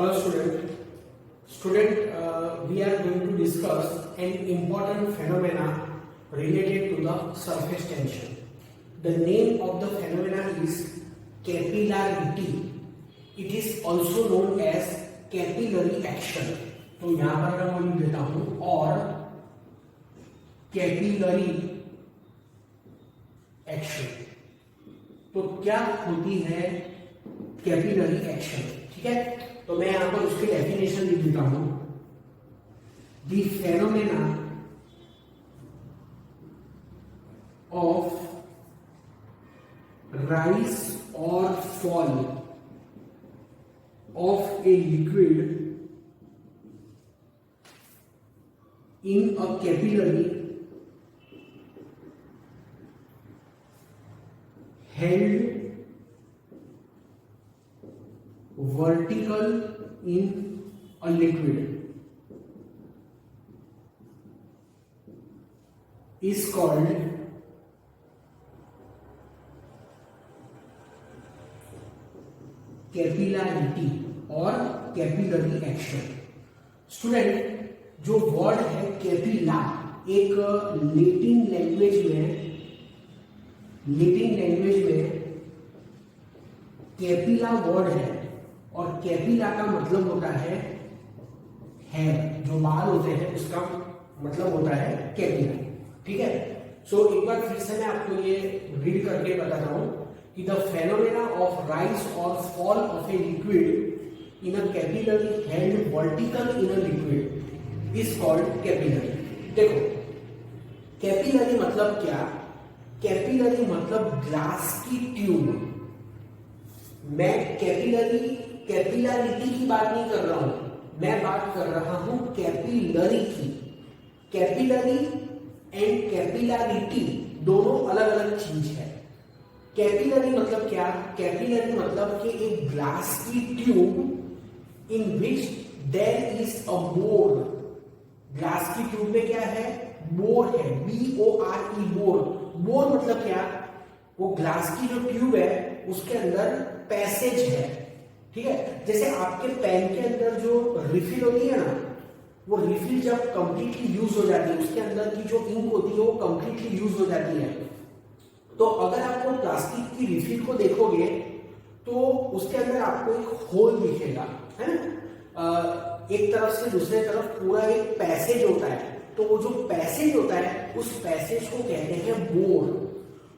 Hello student. We are going to discuss an important phenomena related to the surface tension. The name of the phenomena is capillarity. It is also known as capillary action. तो यहाँ पर मैं लिख देता हूँ और capillary action. तो क्या होती है कैपिलरी एक्शन? ठीक है, तो मैं यहां पर उसकी डेफिनेशन लिख देता हूं. द फेनोमेना ऑफ राइज और fall of a liquid in a capillary held vertical in a liquid is called capillarity or capillary action. Student, जो वर्ड है कैपिला एक लैटिन लैंग्वेज में कैपिला वर्ड है और कैपिला का मतलब होता है हेयर, जो बाल होते हैं उसका मतलब होता है कैपिला. ठीक है, सो एक बार फिर से मैं आपको ये रीड करके बताता हूं कि द फेनोमेना ऑफ राइज और fall of a liquid in a capillary held vertical in a liquid is called capillary. देखो, कैपिलरी मतलब क्या? कैपिलरी मतलब ग्लास की ट्यूब. मैं कैपिलरिटी की बात नहीं कर रहा हूं, मैं बात कर रहा हूं कैपिलरी की. कैपिलरी एंड कैपिलरिटी दोनों अलग अलग चीज है. कैपिलरी मतलब क्या? कैपिलरी मतलब कि एक ग्लास की tube in which there is a bore. Glass की ट्यूब में क्या है? बोर है, BORE, बोर. बोर मतलब क्या? वो ग्लास की जो ट्यूब है उसके अंदर पैसेज है. ठीक है, जैसे आपके पेन के अंदर जो रिफिल होती है ना, वो रिफिल जब कंप्लीटली यूज हो जाती है, उसके अंदर की जो इंक होती है वो कंप्लीटली यूज हो जाती है. तो अगर आप वो प्लास्टिक की रिफिल को देखोगे तो उसके अंदर आपको एक होल दिखेगा, है ना? एक तरफ से दूसरे तरफ पूरा एक पैसेज होता है. तो वो जो पैसेज होता है उस पैसेज को कहते हैं बोर.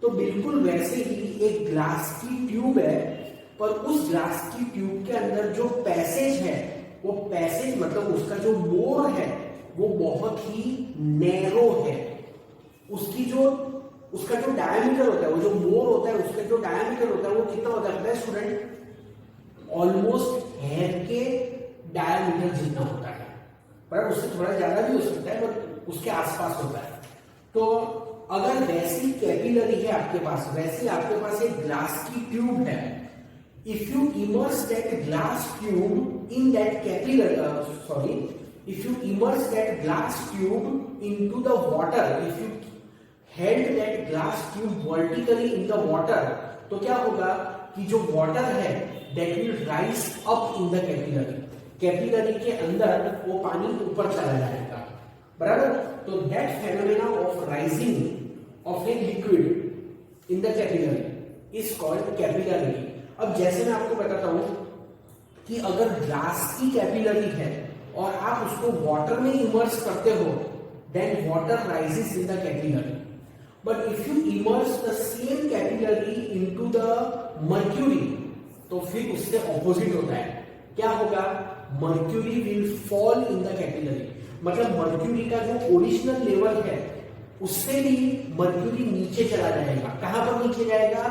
तो बिल्कुल वैसे ही एक ग्लास की ट्यूब है, पर उस ग्लास की ट्यूब के अंदर जो पैसेज है, वो पैसेज मतलब उसका जो बोर है वो बहुत ही नैरो है. उसका जो डायमीटर होता है, वो जो बोर होता है उसका जो डायमीटर होता है वो कितना होता है स्टूडेंट? ऑलमोस्ट हेयर के डायमीटर जितना होता है, पर उससे थोड़ा ज्यादा भी हो सकता है, पर उसके आसपास होता है. तो अगर वैसी कैपिलरी है आपके पास, वैसी आपके पास एक ग्लास की ट्यूब है, if you immerse that glass tube in that capillary, if you immerse that glass tube into the water, if you held that glass tube vertically in the water, तो क्या होगा कि जो वाटर है that will rise up in the capillary. Capillary के अंदर वो पानी ऊपर चला जाएगा, बराबर. तो that phenomena of rising of a liquid in the capillary is called capillarity. अब जैसे मैं आपको बताता हूं कि अगर ग्लास की कैपिलरी है और आप उसको वाटर में इमर्स करते हो, then water rises in the capillary. But if you immerse the same capillary into the mercury, तो फिर उससे ऑपोजिट होता है. क्या होगा? Mercury will fall in the capillary. मतलब मर्क्यूरी का जो ओरिजिनल लेवल है उससे भी मर्क्यूरी नीचे चला जाएगा. कहां पर नीचे जाएगा?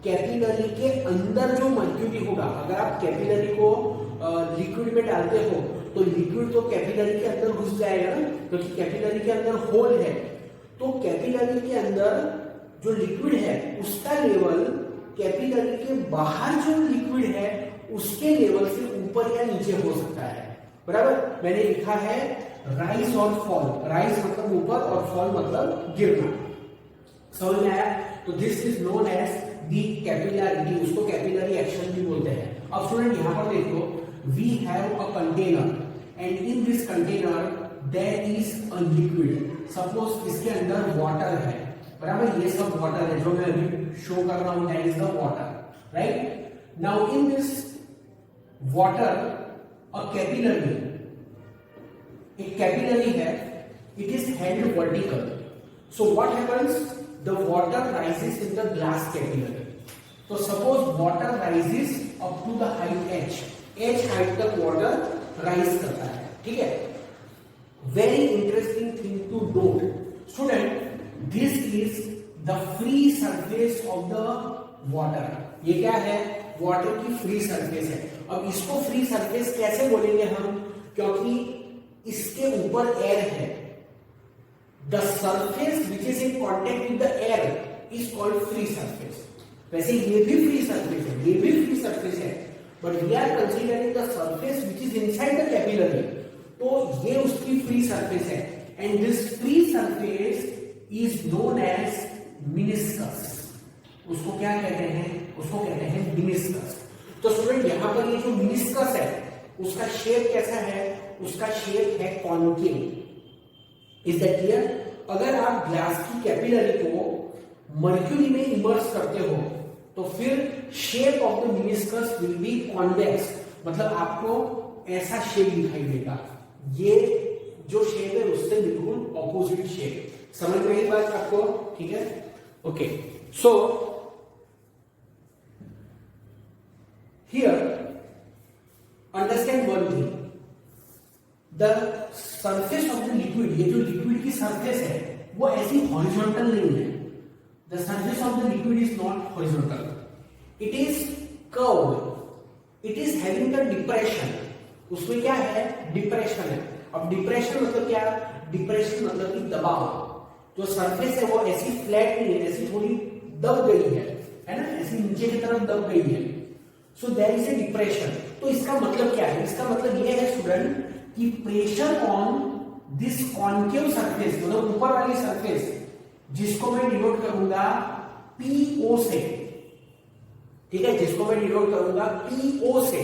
कैपिलरी के अंदर जो मर्क्यूरी होगा. अगर आप कैपिलरी को लिक्विड में डालते हो तो लिक्विड तो कैपिलरी के अंदर घुस जाएगा ना, क्योंकि कैपिलरी के अंदर होल है. तो कैपिलरी के अंदर जो लिक्विड है उसका लेवल कैपिलरी के बाहर जो लिक्विड है उसके लेवल से ऊपर या नीचे हो सकता है, बराबर. मैंने लिखा है राइज और फॉल. राइज मतलब ऊपर और फॉल मतलब गिरना. समझ में आया? तो this is known as the capillarity. उसको कैपिलरी एक्शन भी बोलते हैं. अब स्टूडेंट यहां पर देखो, we have container and in this container there is a liquid. Suppose इसके अंदर वाटर है, बराबर, ये सब वाटर है जो मैं अभी शो कर रहा हूं, that is the water, right. Now in this water a capillary, एक कैपिलरी है, it is held vertical. So what happens, the water rises in the glass capillary. तो suppose water rises up to the height h height तक water rise करता है, ठीक है। Very interesting thing to note student, this is the free surface of the water. ये क्या है, water की फ्री सरफेस है। अब इसको फ्री सरफेस कैसे बोलेंगे हम, क्योंकि इसके ऊपर एयर है। The surface which is in contact with the air is called free surface. वैसे ये भी फ्री सरफेस है, ये भी फ्री सरफेस है, but we are considering the surface which is inside the capillary, तो ये उसकी फ्री सरफेस है। And this free surface is known as meniscus. उसको क्या कहते हैं, उसको कहते हैं मिनिस्कस। तो स्टूडेंट यहां पर ये जो मिनिस्कस है उसका शेप कैसा है, उसका शेप है कॉन्केव। Is that clear? अगर आप ग्लास की कैपिलरी को मर्क्यूरी में इमर्स करते हो तो फिर shape of the meniscus will be convex, मतलब आपको ऐसा शेप दिखाई देगा। ये जो शेप है उससे बिल्कुल ऑपोजिट शेप। समझ में आई बात आपको? ठीक है, okay. So here understand one thing, the surface of the liquid, ये जो लिक्विड की सरफेस है वो ऐसी हॉरिजॉन्टल नहीं है। The surface of the liquid is not horizontal. It is curved. It is having the depression. उसमें क्या है, डिप्रेशन है। अब डिप्रेशन मतलब क्या, डिप्रेशन मतलब कि दबाव। जो सरफेस है वो ऐसी फ्लैट नहीं है, ऐसी थोड़ी दब गई है ना, ऐसी नीचे की तरफ दब गई है। So there is a depression. तो इसका मतलब क्या है, इसका मतलब ये है स्टूडेंट कि pressure on this concave surface, मतलब ऊपर वाली सरफेस, जिसको मैं डिनोट करूंगा PO से, ठीक है, जिसको मैं डिनोट करूंगा PO से,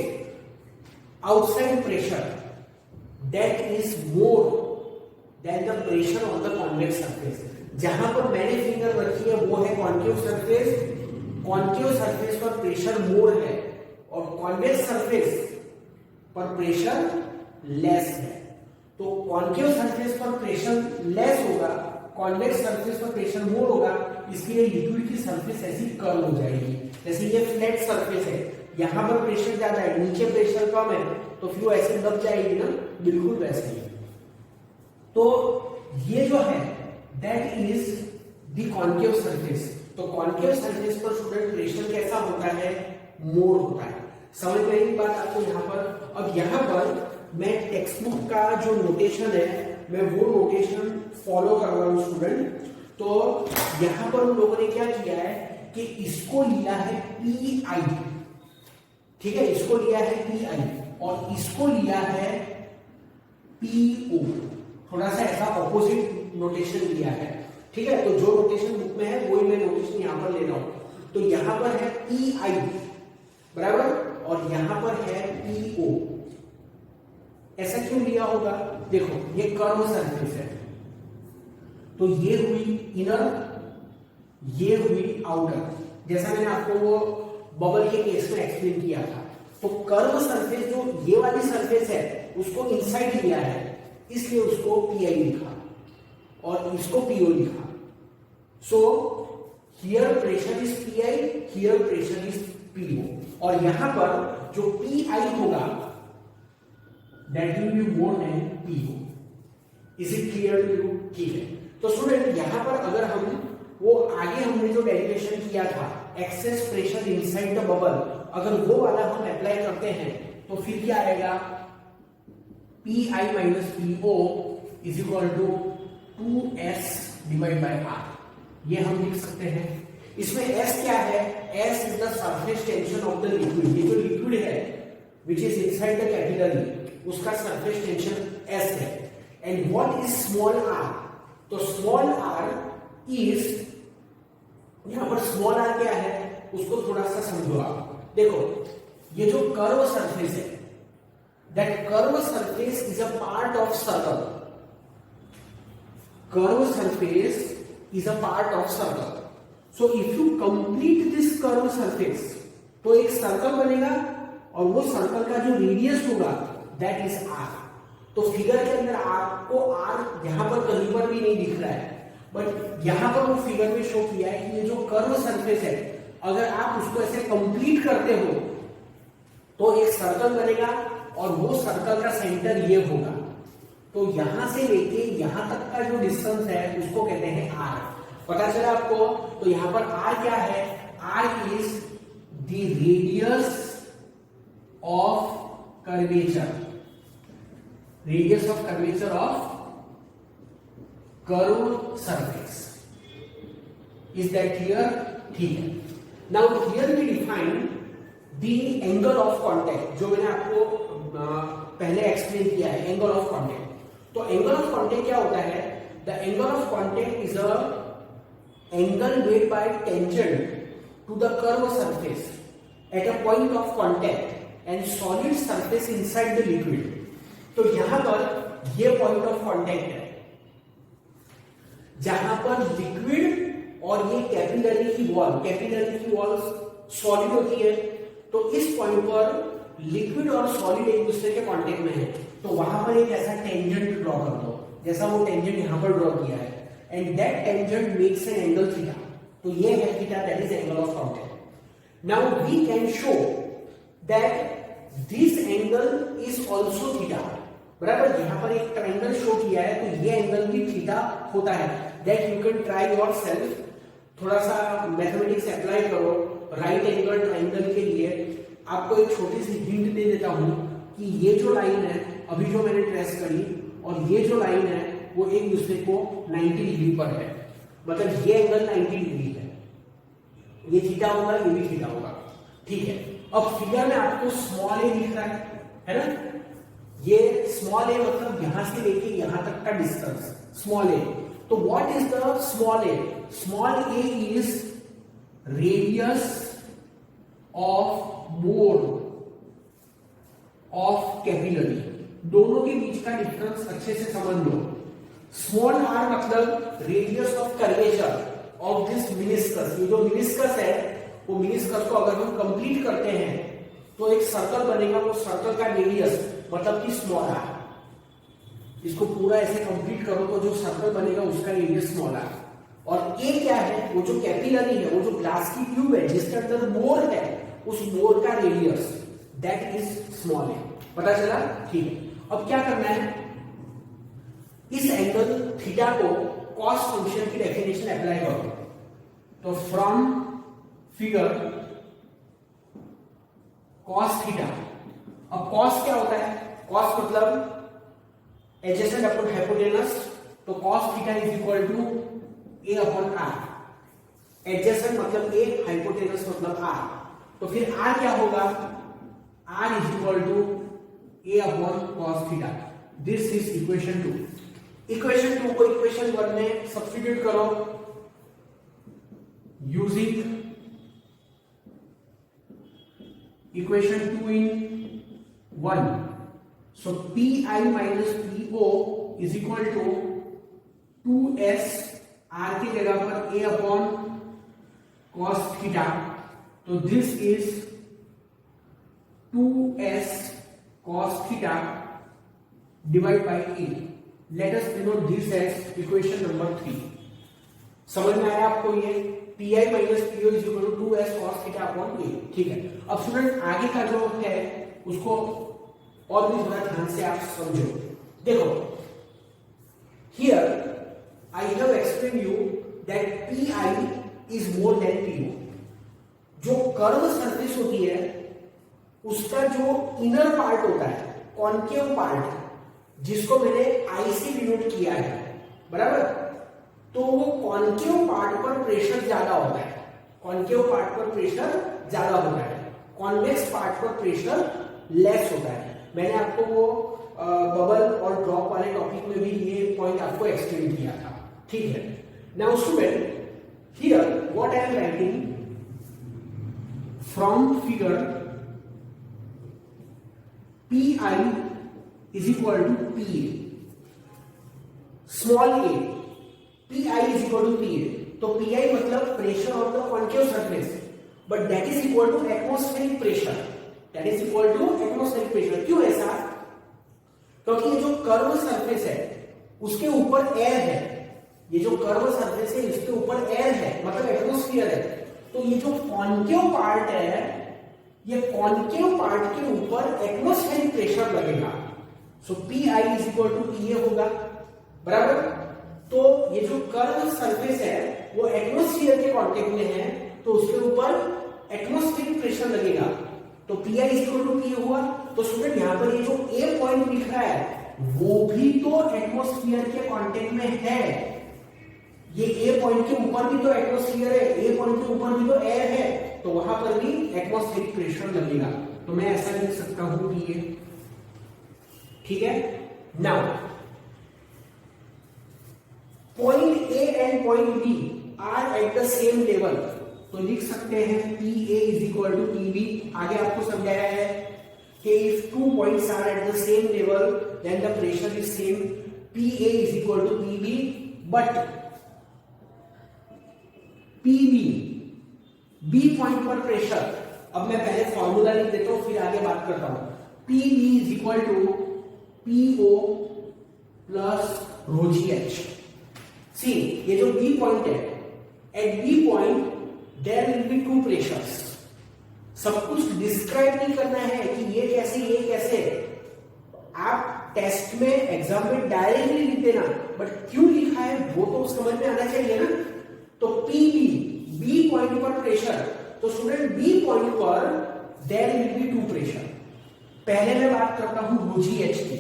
outside pressure that is more than the pressure on the convex surface. जहां पर मैंने फिंगर रखी है वो है कॉन्केव सरफेस। कॉन्केव सरफेस पर प्रेशर मोर है और कॉन्वेक्स सरफेस पर प्रेशर लेस है। तो कॉन्केव सरफेस पर प्रेशर लेस होगा, कॉन्वेक्स सरफेस पर प्रेशर मोर होगा, इसके लिए लिक्विड की सरफेस ऐसी कर्व हो जाएगी। जैसे ये फ्लैट सरफेस है, यहां पर प्रेशर ज्यादा है, नीचे प्रेशर कम है, तो फ्लो ऐसे दब जाएगी ना, बिल्कुल वैसे ही। तो ये जो है that is the concave surface. तो कॉन्केव सरफेस पर स्टूडेंट प्रेशर कैसा होता है, मोर होता है। समझ में आई बात आपको यहां पर? अब यहां पर मैं टेक्स्ट बुक का जो नोटेशन है मैं वो नोटेशन फॉलो कर रहा हूं स्टूडेंट। तो यहां पर उन लोगों ने क्या किया है कि इसको लिया है PI, ठीक है, इसको लिया है PI और इसको लिया है PO। थोड़ा सा ऐसा ऑपोजिट नोटेशन लिया है, ठीक है। तो जो नोटेशन बुक में है वही मैं नोटेशन यहां पर ले रहा हूं। तो यहां पर है PI, बराबर, और यहां पर है PO। ऐसा क्यों लिया होगा, देखो ये कर्व सरफेस है, तो ये हुई इनर, ये हुई आउटर। जैसा मैंने आपको वो बबल के केस में एक्सप्लेन किया था। तो कर्व सरफेस जो ये वाली सरफेस है उसको इनसाइड लिया है, इसलिए उसको PI लिखा और इसको PO लिखा। So here pressure is PI, here pressure is PO, और यहां पर जो PI होगा that will be more than PO. Is it clear to you? ठीक है। तो स्टूडेंट यहां पर अगर हम वो आगे हमने जो डेरिवेशन किया था excess pressure inside the bubble, अगर वो वाला हम अप्लाई करते हैं तो फिर क्या आएगा, PI minus PO is equal to 2S divide by R। ये हम लिख सकते हैं। इसमें S क्या है, S is the surface tension of the liquid. ये जो लिक्विड है विच इज इनसाइड द कैपिलरी, उसका सरफेस टेंशन S है। And what is small r? तो स्मॉल r इज, यहां पर स्मॉल r क्या है उसको थोड़ा सा समझो आप। देखो ये जो कर्व सरफेस है that curved surface is a part of circle. Curved surface is a part of circle. So if you complete this curved surface, तो एक सर्कल बनेगा और वो सर्कल का जो रेडियस होगा that is r. तो फिगर के अंदर आपको r यहां पर कहीं पर भी नहीं दिख रहा है, बट यहां पर वो फिगर में शो किया है कि ये जो कर्व सरफेस है, अगर आप उसको ऐसे कंप्लीट करते हो तो एक सर्कल बनेगा और वो सर्कल का सेंटर ये होगा. तो यहां से लेके यहां तक का जो डिस्टेंस है उसको कहते हैं r. पता चला आपको? तो यहां पर r क्या है? r is the radius of curvature. Radius of curvature of curve surface. Is that clear? ठीक है. Now here we define the angle of contact, जो मैंने आपको पहले एक्सप्लेन किया है, एंगल ऑफ कांटेक्ट. तो एंगल ऑफ कांटेक्ट क्या होता है? The angle of contact is a angle made by tangent to the curve surface at a point of contact and solid surface inside the liquid. तो यहां पर ये point of contact है जहां पर लिक्विड और ये कैपिलरी की वॉल सॉलिड होती है. तो इस पॉइंट पर लिक्विड और सॉलिड एक दूसरे के कांटेक्ट में है. तो वहां पर एक ऐसा टेंजेंट ड्रॉ कर दो जैसा वो टेंजेंट यहां पर ड्रॉ किया है, and that tangent makes an angle theta. तो ये है theta, that is angle of contact. Now we can show that this angle is also theta. बराबर, यहां पर एक ट्रायंगल शो किया है तो ये एंगल भी थीटा होता है. That you can try yourself. थोड़ा सा मैथमेटिक्स अप्लाई करो राइट एंगल ट्रायंगल के लिए. आपको एक छोटी सी हिंट दे देता हूं कि ये जो लाइन है अभी जो मैंने ट्रेस करी और ये जो लाइन है वो एक दूसरे को 90 डिग्री पर है. मतलब ये एंगल 90 डिग्री है, ये थीटा होगा, ये भी थीटा होगा. ठीक है. अब फिगर में आपको स्मॉल ए दिख रहा है ना? ये स्मॉल ए मतलब यहां से लेके यहां तक का डिस्टेंस स्मॉल ए. तो what is the small A? Small A is radius of mode of capillary. दोनों के बीच का डिफरेंस अच्छे से समझ लो. स्मॉल आर मतलब radius of curvature of this meniscus. ये जो मिनिस्कस है वो मिनिस्कस को अगर हम कंप्लीट करते हैं तो एक सर्कल बनेगा. वो सर्कल का रेडियस मतलब कि स्मॉल आर. इसको पूरा ऐसे कंप्लीट करो तो जो सर्कल बनेगा उसका रेडियस स्मॉल आर. और ए क्या है? वो जो कैपिलरी है, वो जो ग्लास की ट्यूब है जिसके अंदर मोर है, उस मोर का radius that is small A. पता चला? ठीक है. अब क्या करना है? इस एंगल थीटा को कॉस फंक्शन की डेफिनेशन अप्लाई करो. तो फ्रॉम फिगर कॉस थीटा. अब कॉस क्या होता है? कॉस मतलब एडजेसेंट अपॉन हाइपोटेनस. तो cos theta is equal to A upon R. Adjacent मतलब ए, हाइपोटेनस मतलब आर. तो फिर आर क्या होगा? R is equal to A upon cos theta. This is equation 2. Equation 2 को इक्वेशन 1 में सब्स्टिट्यूट करो using equation 2 in 1. So pi minus po is equal to 2s r की जगह पर a अपॉन cos थीटा. तो this is 2s cos theta divided by a. Let us denote this as equation number 3. समझ में आया आपको? ये pi minus po is equal to 2s cos theta upon a. ठीक है. अब स्टूडेंट आगे का जो है उसको और भी थोड़ा ध्यान से आप समझो. देखो, here I have explained you that pi is more than po. जो कर्व सरफेस होती है उसका जो इनर पार्ट होता है, कॉन्केव पार्ट, जिसको मैंने आई से डिनोट किया है, बराबर, तो वो कॉन्केव पार्ट पर प्रेशर ज्यादा होता है. कॉन्केव पार्ट पर प्रेशर ज्यादा होता है, कॉन्वेक्स पार्ट पर प्रेशर लेस होता है. मैंने आपको वो बबल और ड्रॉप वाले टॉपिक में भी ये पॉइंट आपको एक्सप्लेन किया था. ठीक है. Now student, here what I am writing from figure pi is equal to P A, small A, P I is equal to P A. तो पी आई मतलब pressure of the concave surface, but that is equal to atmospheric pressure, that is equal to atmospheric pressure. क्यों ऐसा? क्योंकि ये जो curve surface है उसके ऊपर एयर है, ये जो कर्व सरफेस है इसके ऊपर एयर है, मतलब एटमॉस्फेयर है। तो ये जो कॉन्केव पार्ट है, ये कॉन्केव पार्ट के ऊपर एटमॉस्फेरिक प्रेशर लगेगा। So P I is equal to P a होगा, बराबर। तो ये जो कर्व सरफेस है वो एटमॉस्फेयर के कांटेक्ट में है, तो उसके ऊपर एटमॉस्फेरिक प्रेशर लगेगा, तो P I is equal to P A हुआ। तो स्टूडेंट यहां पर ये जो ए पॉइंट दिख रहा है वो भी तो एटमॉस्फेयर के कांटेक्ट में है, ये ए पॉइंट के ऊपर भी तो एटमॉस्फेयर है, ए पॉइंट के ऊपर भी तो एयर है, तो वहां पर भी एटमॉस्फेरिक प्रेशर लगेगा। तो मैं ऐसा लिख सकता हूं पी ए, ठीक है। Now point A and point B are at the same level, तो लिख सकते हैं P A is equal to P B. आगे आपको समझाया है कि if two points are at the same level then the pressure is same, P A is equal to P B, but P B, B point पर pressure, अब मैं पहले formula लिख देता हूं फिर आगे बात करता हूं। P b is equal to P O plus rho ji h. See ये जो बी पॉइंट है, at b point there will be two pressures. सब कुछ डिस्क्राइब नहीं करना है कि ये कैसे, आप टेस्ट में एग्जाम में डायरेक्टली लिख देना, बट क्यों लिखा है वो तो समझ में आना चाहिए ना। तो पी बी, बी पॉइंट पर प्रेशर, तो स्टूडेंट बी पॉइंट पर there will be two pressure. पहले मैं बात करता हूं रो जी एच की।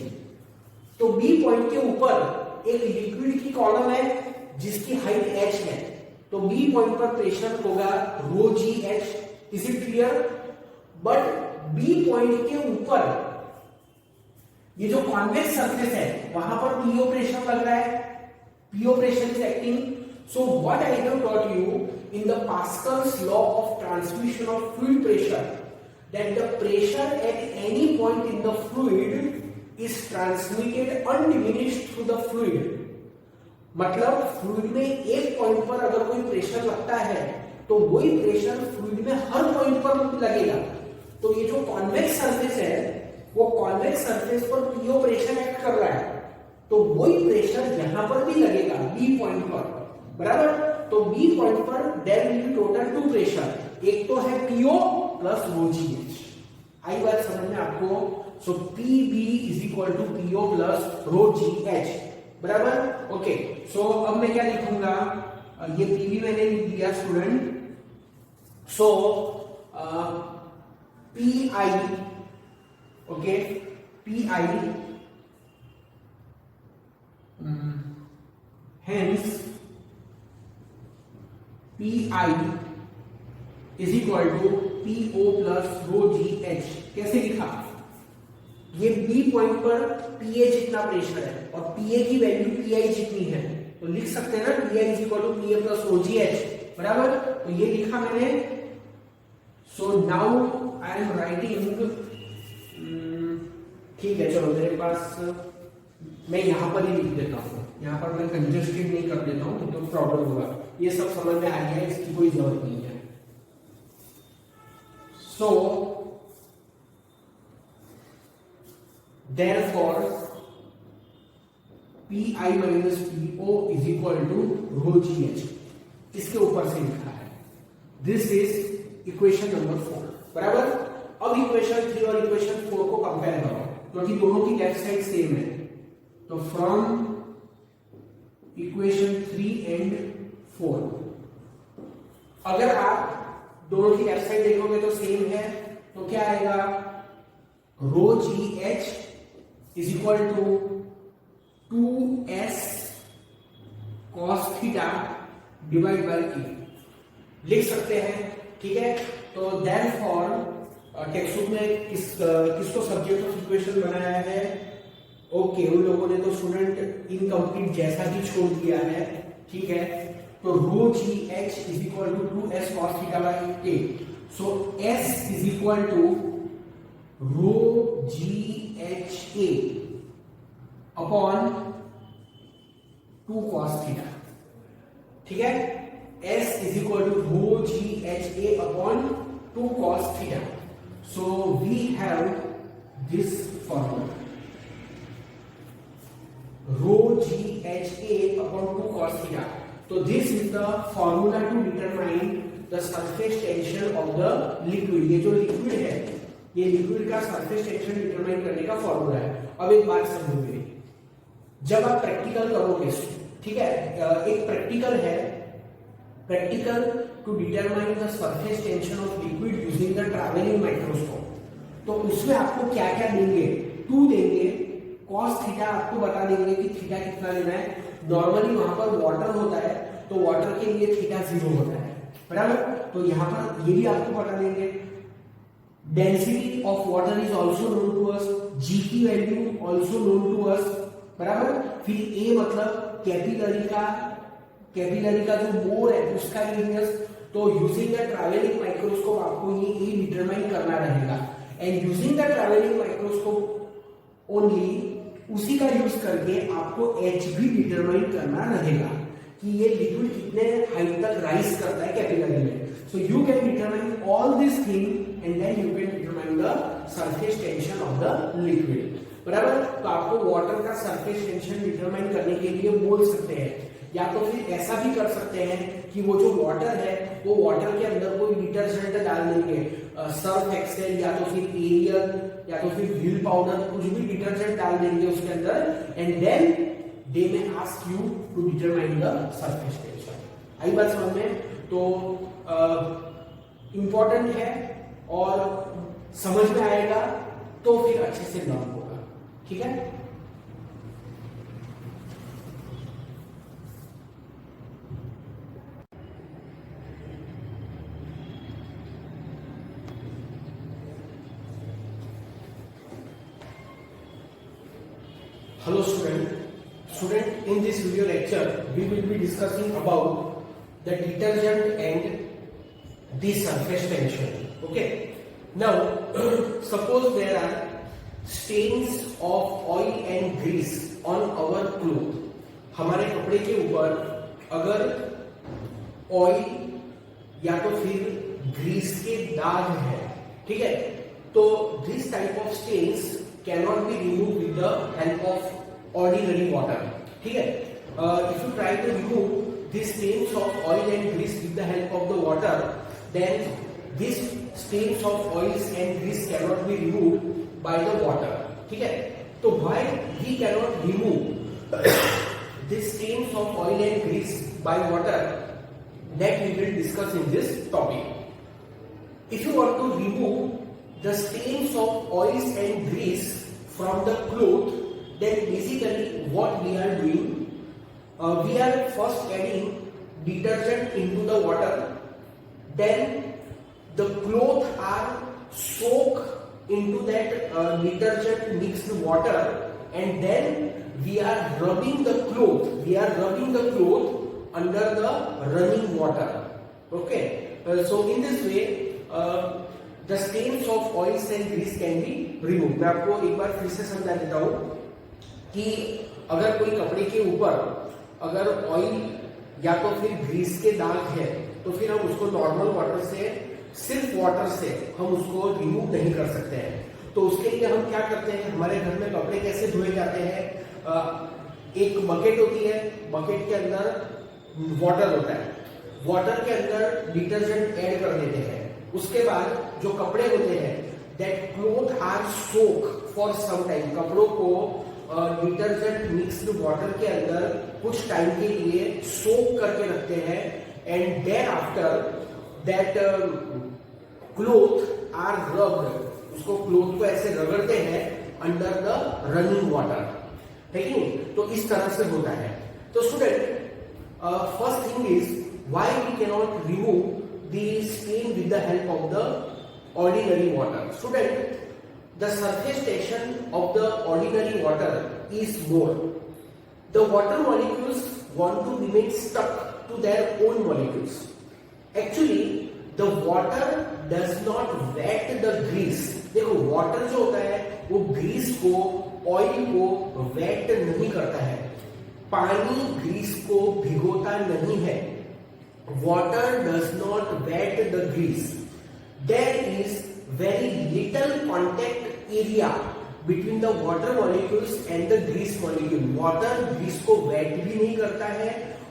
तो बी पॉइंट के ऊपर एक लिक्विड की कॉलम है जिसकी हाइट h है, तो बी पॉइंट पर प्रेशर होगा rho ji h. Is it clear? But b point के ऊपर ये जो कॉन्वेक्स सरफेस है वहां पर पीओ प्रेशर लग रहा है, P O pressure is acting. So what I have taught you in the Pascal's law of transmission of fluid pressure, that the pressure at any point in the fluid is transmitted undiminished through the fluid. मतलब fluid में एक point पर अगर कोई pressure लगता है तो वही प्रेशर फ्लूइड में हर पॉइंट पर लगेगा। तो ये जो कॉन्वेक्स सरफेस है वो कॉन्वेक्स सरफेस पर पीओ प्रेशर एक्ट कर रहा है, तो वही प्रेशर यहां पर भी लगेगा बी पॉइंट पर, बराबर। तो बी पॉइंट पर there will be total two pressure, एक तो है पीओ प्लस रो जी एच। आई बात समझ में आपको? So p b is equal to p o plus rho ji H, बराबर। ओके, सो अब मैं क्या लिखूंगा, ये पी बी मैंने लिख दिया student. So P I, okay, P I hence P I is equal to P O plus rho ji H. कैसे लिखा? ये बी पॉइंट पर पी ए जितना प्रेशर है और पी ए की वैल्यू पी आई जितनी है, तो लिख सकते हैं ना P I is equal to P A plus rho ji H, बराबर। तो ये लिखा मैंने। So now I am writing, ठीक है चलो मेरे पास, मैं यहां पर ही लिख देता हूं, यहां पर मैं कंजस्टेड नहीं कर देता हूं तो प्रॉब्लम होगा। ये सब समझ में आ गया है, इसकी कोई जरूरत नहीं है। So therefore P I minus P O is equal to rho ji H, इसके ऊपर से लिखा है। दिस इज इक्वेशन नंबर 4, बराबर। अब इक्वेशन 3 और इक्वेशन 4 को कंपेयर करो क्योंकि दोनों की लेफ्ट साइड सेम है। तो फ्रॉम इक्वेशन 3 एंड 4, अगर आप दोनों की लेफ्ट साइड देखोगे तो सेम है, तो क्या आएगा, rho ji h is equal to 2s cos theta divide by e लिख सकते हैं, ठीक है। तो देयरफॉर टेक्स्ट बुक में किसको सब्जेक्ट ऑफ इक्वेशन बनाया है? ओके, उन लोगों ने तो स्टूडेंट इनकम्प्लीट जैसा ही छोड़ दिया है, ठीक है। तो rho ji h is equal to 2s cos theta by a। So s is equal to rho ji h a upon 2 cos theta, ठीक है। S is equal to rho ji h a upon 2 cos theta. So we have this formula, rho ji h a upon 2 cos theta. तो this is the formula to determine the surface tension of the liquid. ये जो liquid है, ये liquid का surface tension determine करने का formula है। अब एक बात समझो मेरी, जब आप प्रैक्टिकल करोगे, ठीक है, एक प्रैक्टिकल है, practical to determine the surface tension of liquid using the travelling microscope. तो उसमें आपको क्या क्या देंगे, 2 देंगे, cos थीटा आपको बता देंगे कि थीटा कितना लेना है। नॉर्मली वहां पर वाटर होता है, तो वाटर के लिए थीटा 0 होता है, बराबर। तो यहाँ पर ये भी आपको बता देंगे। Density of water is also known to us, G की value also known to us, बराबर। फिर ए मतलब कैपिलरी का जो बोर है उसका रेडियस। तो यूजिंग द ट्रैवलिंग माइक्रोस्कोप आपको ये ए डिटरमाइन करना रहेगा। And using the travelling microscope only, उसी का यूज करके आपको एच भी डिटरमाइन करना रहेगा कि ये लिक्विड कितने हाइट तक राइज करता है कैपिलरी में। So you can determine all this thing and then you can determine the surface tension of the liquid, बराबर। तो आपको वाटर का सरफेस टेंशन डिटरमाइन करने के लिए बोल सकते हैं, या तो फिर ऐसा भी कर सकते हैं कि वो जो वाटर है, वो वाटर के अंदर कोई डिटर्जेंट डाल देंगे, सर्फ एक्सेल या तो फिर एरियल या तो फिर व्हील पाउडर, कुछ भी डिटर्जेंट डाल देंगे उसके अंदर, and then they may ask you to determine the surface tension. आई बात समझ में? तो इंपॉर्टेंट है और समझ में आएगा तो फिर अच्छे से लर्न होगा, ठीक है। Hello student, in this video lecture we will be discussing about the detergent and the surface tension. Okay, now suppose there are stains of oil and grease on our cloth. हमारे कपड़े के ऊपर अगर oil या तो फिर Greece के दाग है, ठीक है, तो this type of stains cannot be removed with the help of ordinary water, ठीक है। If you try to remove these stains of oil and grease with the help of the water, then these stains of oils and grease cannot be removed by the water, ठीक है। तो why we cannot remove these stains of oil and grease by water, that we will discuss in this topic. If you want to remove the stains of oils and grease from the cloth, then basically what we are doing, we are first adding detergent into the water, then the cloth are soaked into that detergent mixed water, and then we are rubbing the cloth under the running water. Okay, so in this way the stains of oils and grease can be removed. मैं आपको एक बार फिर से समझा देता हूँ कि अगर कोई कपड़े के ऊपर अगर ऑयल या तो फिर ग्रीस के दाग है, तो फिर हम उसको नॉर्मल वाटर से, सिर्फ वाटर से हम उसको रिमूव नहीं कर सकते हैं। तो उसके लिए हम क्या करते हैं, हमारे घर में कपड़े कैसे धोए जाते हैं, एक बकेट होती है, बकेट के अंदर वाटर होता है, वाटर के अंदर डिटर्जेंट ऐड कर देते हैं। उसके बाद जो कपड़े होते हैं, that cloth are soak for some time, कपड़ों को डिटर्जेंट मिक्स्ड वाटर के अंदर कुछ टाइम के लिए सोक करके रखते हैं, and then after that cloth are rubbed, उसको क्लोथ को ऐसे रगड़ते हैं अंडर द रनिंग वाटर, ठीक है। तो इस तरह से होता है। तो student, first thing is why we cannot remove the stain with the help of the ordinary water. Student, the surface tension of the ordinary water is more. The water molecules want to remain stuck to their own molecules. Actually, the water does not wet the grease. देखो, water जो होता है वो grease को oil को wait नहीं करता है, पानी ग्रीस को भिगोता नहीं है, water does not wet the grease, there is very little contact area between the water molecules and the grease molecule. Water grease को वेट भी नहीं करता है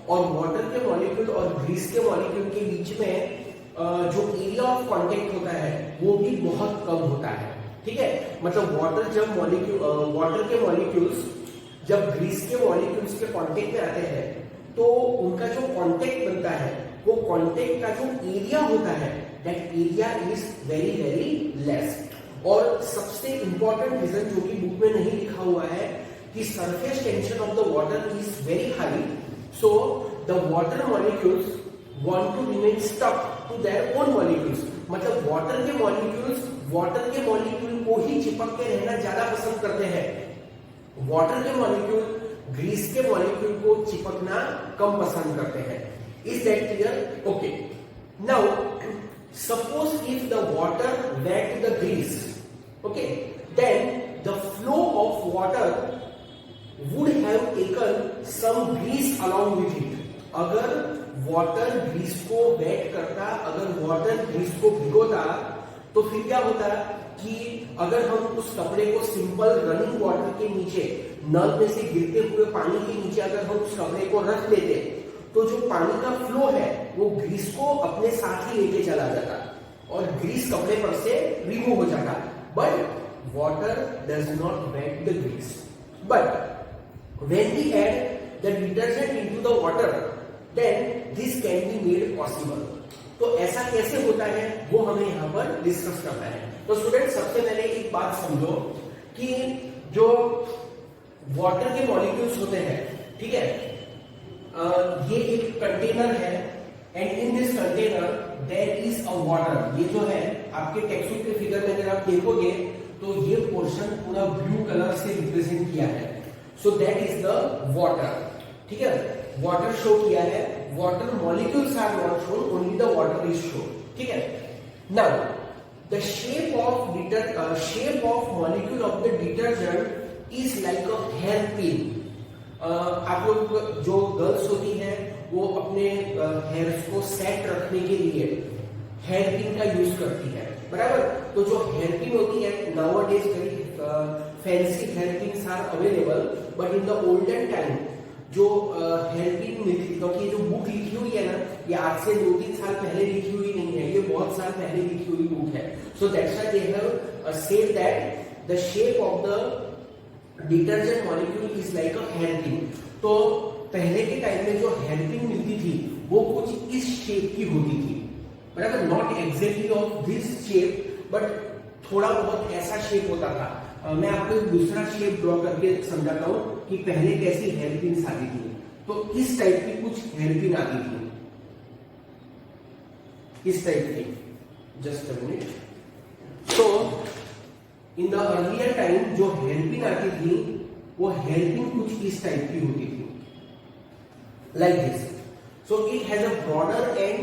और वाटर के मॉलिक्यूल और ग्रीस के मॉलिक्यूल के बीच में जो एरिया ऑफ कांटेक्ट होता है वो भी बहुत कम होता है। ठीक है, मतलब वाटर के मॉलिक्यूल्स जब ग्रीस के मॉलिक्यूल्स के कांटेक्ट में आते हैं तो उनका जो कांटेक्ट बनता है वो कांटेक्ट का जो एरिया होता है that area is very very less. और सबसे इंपॉर्टेंट रीजन जो कि बुक में नहीं लिखा हुआ है कि surface tension of the water is very high, so the water molecules want to remain stuck to their own molecules। मतलब वाटर के मॉलिक्यूल को ही चिपक के रहना ज्यादा पसंद करते हैं, वाटर के मॉलिक्यूल ग्रीस के मॉलिक्यूल को चिपकना कम पसंद करते हैं। Is that clear? Okay, now suppose if the water wet the grease, okay, then the flow of water would have taken some grease along with it. अगर वाटर ग्रीस को wet करता, अगर water grease को भिगोता तो फिर क्या होता कि अगर हम उस कपड़े को सिंपल रनिंग वाटर के नीचे, नल में से गिरते हुए पानी के नीचे अगर हम उस कपड़े को रख लेते तो जो पानी का फ्लो है वो ग्रीस को अपने साथ ही लेके चला जाता और ग्रीस कपड़े पर से रिमूव हो जाता। But water does not wet the grease, but when we add the detergent into the water then this can be made possible। तो ऐसा कैसे होता है वो हमें यहाँ पर डिस्कस करना है। तो स्टूडेंट सबसे पहले एक बात समझो कि जो वाटर के मॉलिक्यूल्स होते हैं, ठीक है, ये एक कंटेनर है and in this container there is a water. ये जो है आपके टेक्स्ट बुक के फिगर में अगर आप देखोगे तो ये पोर्शन पूरा ब्लू कलर से रिप्रेजेंट किया है, so that is the water. ठीक है, वाटर शो किया है, water molecules are not shown, only the water is shown. ठीक है, now the shape of molecule of the detergent is like a hair pin. आप लोग जो गर्ल्स होती हैं वो अपने हेयर्स को सेट रखने के लिए हेयर पिन का यूज करती है, बराबर। तो जो हेयर पिन होती है, nowadays very fancy hair pins are available, but in the olden time जो हेयर पिन मिलती थी, क्योंकि ये जो बुक लिखी हुई है ना ये आज से 2-3 साल पहले लिखी हुई नहीं है, ये बहुत साल पहले लिखी हुई बुक है। So that's why they have said that the shape of the detergent molecule is like a hair pin. तो पहले के टाइम में जो हेयर पिन मिलती थी वो कुछ इस शेप की होती थी, बराबर, not exactly of this shape but थोड़ा बहुत ऐसा शेप होता था। मैं आपको एक दूसरा शेप ड्रॉ करके समझाता हूं कि पहले कैसी हेयर पिन आती थी। तो इस टाइप की कुछ हेयर पिन आती थी, इस टाइप की, जस्ट अ मिनट। तो इन द अर्लियर टाइम जो हेयर पिन आती थी वो हेयर पिन कुछ इस टाइप की होती थी, like this. So it has a broader and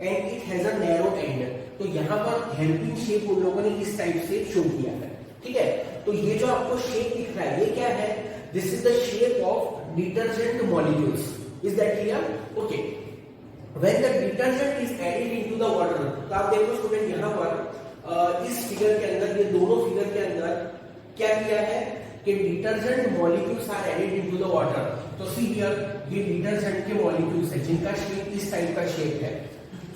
it has a narrow and. तो यहां पर हेयर पिन शेप उन लोगों ने इस टाइप से शो किया है। ठीक है, तो ये जो आपको शेप दिख रहा है ये क्या है? This is the shape of detergent molecules. Is that clear? Okay, when the detergent is added into the water, तो आप देखो स्टूडेंट यहाँ पर इस फिगर के अंदर, ये दोनों फिगर के अंदर क्या किया है कि detergent molecules are added into the water. तो सी हियर ये डिटर्जेंट के मॉलिक्यूल्स है जिनका शेप इस टाइप का शेप है।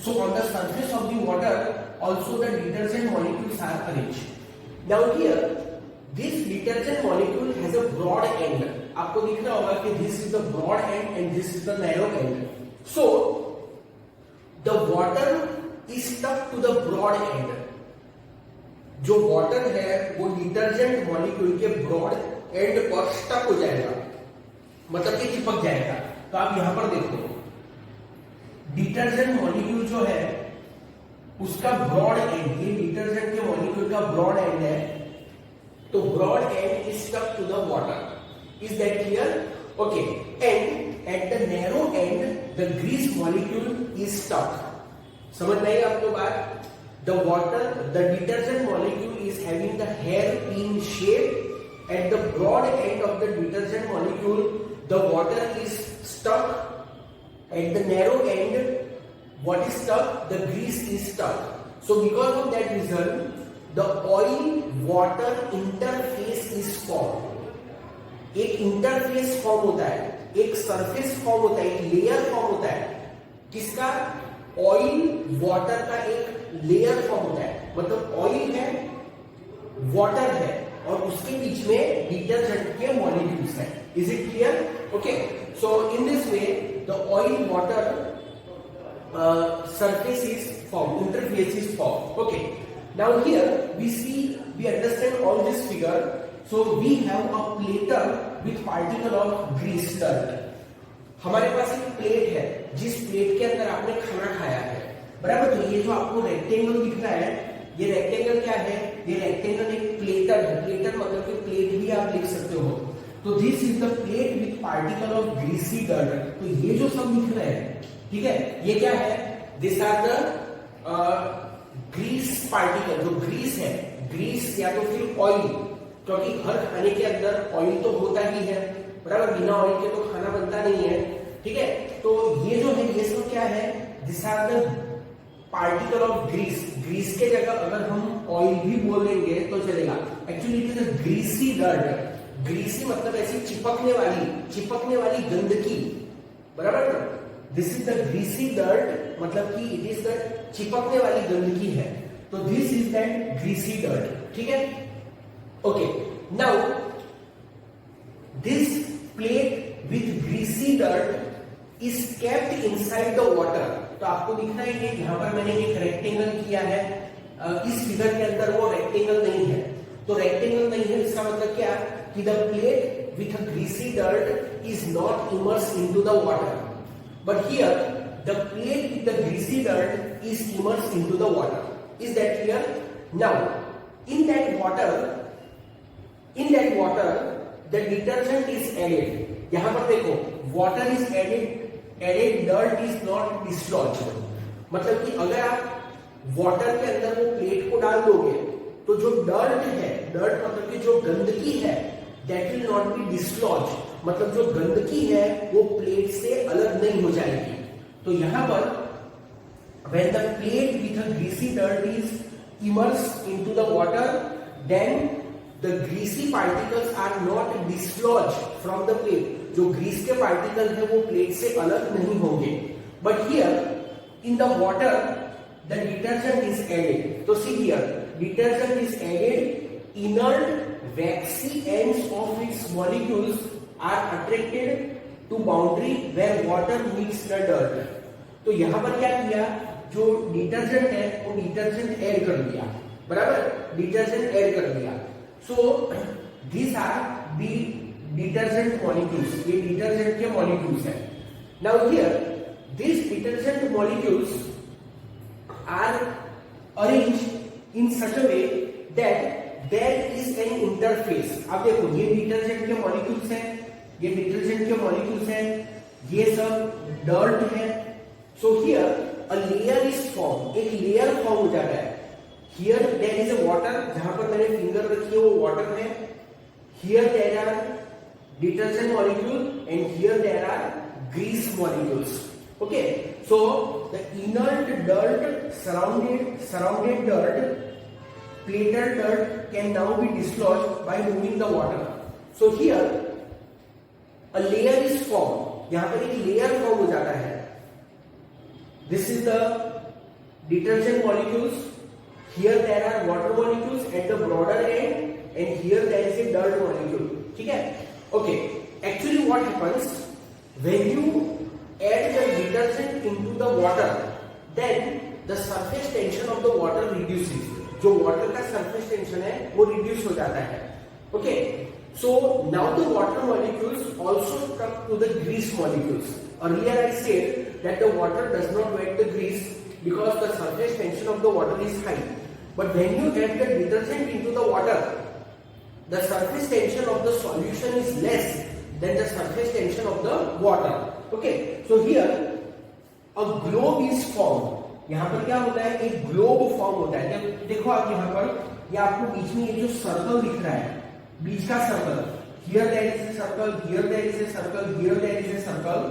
So on the surface of the water also the detergent molecules are arranged. Now here, this detergent molecule has a broad end. आपको दिख रहा होगा कि this is the broad end and this is the narrow end. So, the water is stuck to the broad end. जो water है वो detergent molecule के broad end पर stuck हो जाएगा, मतलब कि चिपक जाएगा। तो आप यहां पर देखो, detergent molecule जो है उसका ब्रॉड एंड, ये डिटर्जेंट के मॉलिक्यूल का ब्रॉड एंड है, तो broad end is stuck to the water. Is that clear? Okay, and at the narrow end the grease molecule is stuck. समझ में आई आपको बात? The water, the detergent molecule is having the hair pin shape at the broad end of the detergent molecule the water is stuck, at the narrow end what is stuck, the grease is stuck. So because of that reason the oil water interface is formed. एक interface form होता है, एक surface form होता है, एक layer form होता है, किसका, ऑयल वाटर का एक लेयर फॉर्म होता है. मतलब ऑयल है, वाटर है और उसके बीच में डिटर्जेंट के मॉलिक्यूल्स है. Is it clear? Okay, so in this way the oil water surface is formed, interface is formed. Okay, now here we understand all this figure. So we have a platter with particle of grease dirt. हमारे पास एक plate है जिस plate के अंदर आपने खाना खाया है, बराबर. तो ये जो आपको रेक्टेंगल दिख रहा है, ये रेक्टेंगल क्या है, ये रेक्टेंगल एक प्लेटर है. प्लेटर मतलब कि प्लेट भी आप लिख सकते हो. तो this is the plate with particle of greasy dirt. तो ये जो सब दिख रहे हैं, ठीक है, ये क्या है, this are the grease particle. जो ग्रीस है, ग्रीस या तो फिर ऑयल, क्योंकि हर खाने के अंदर ऑयल तो होता ही है, बराबर. बिना ऑयल के तो खाना बनता नहीं है, ठीक है. तो ये जो है ये सब क्या है, this are the particle of grease. Grease के जगह अगर हम ऑयल भी बोलेंगे तो चलेगा. Actually it is a greasy dirt. Greasy मतलब ऐसी चिपकने वाली गंदगी, बराबर ना. This is the greasy dirt, मतलब कि इट इज द चिपकने वाली गंदगी है. तो this is that greasy dirt, ठीक है. Okay, now this plate with greasy dirt is kept inside the water. तो आपको दिख रहा है कि यहाँ पर मैंने एक रेक्टेंगल किया है, इस फिगर के अंदर वो रेक्टेंगल नहीं है. तो रेक्टेंगल नहीं है इसका मतलब क्या, कि the plate with a greasy dirt is not immersed into the water, but here the plate with the greasy dirt is immersed into the water. Is that clear? Now in that water the detergent is added. यहां पर देखो water is added dirt is not dislodged. मतलब कि अगर आप water के अंदर वो प्लेट को डाल दोगे तो जो dirt है, dirt मतलब कि जो गंदगी है, that will not be dislodged. मतलब जो गंदगी है वो प्लेट से अलग नहीं हो जाएगी. तो यहां पर when the plate with a greasy dirt is immersed into the water, then the greasy particles are not dislodged from the plate. जो ग्रीस के पार्टिकल है वो प्लेट से अलग नहीं होंगे. But here in the water the detergent is added. So see here, detergent is added. Inert waxy ends of its molecules are attracted to boundary where water meets the dirt. तो यहाँ पर क्या किया, जो डिटर्जेंट है वो detergent add कर दिया, बराबर. डिटर्जेंट ऐड कर दिया. So these are the detergent molecules. ये डिटर्जेंट के molecules हैं. Now here these detergent molecules are arranged in such a way that there is an interface. अब देखो ये डिटर्जेंट के molecules हैं, ये डिटर्जेंट के molecules हैं, ये सब dirt है. So here a layer is formed. एक layer form हो जाता है. Here there is a water, जहां पर मैंने फिंगर रखी है वो वाटर है. Here there are detergent molecule and here there are grease molecules. Okay, so the inert dirt, surrounded dirt, plater dirt can now be dislodged by moving the water. So here a layer is formed. यहाँ पर एक layer form हो जाता है. This is the detergent molecules. Here there are water molecules at the broader end and here there is a dirt molecule. ठीक है? Okay. Actually what happens when you add the detergent into the water, then the surface tension of the water reduces. जो water का surface tension है वो reduce हो जाता है. Okay. So now the water molecules also come to the grease molecules. Earlier I said that the water does not wet the grease because the surface tension of the water is high. But when you add the detergent into the water, the surface tension of the solution is less than the surface tension of the water. Okay, so here a globe is formed. यहाँ पर क्या होता है, एक globe form होता है. देखो आप यहाँ पर, ये आपको बीच में ये जो सर्कल दिख रहा है, बीच का circle, here there is a circle, here there is a circle, here there is a circle.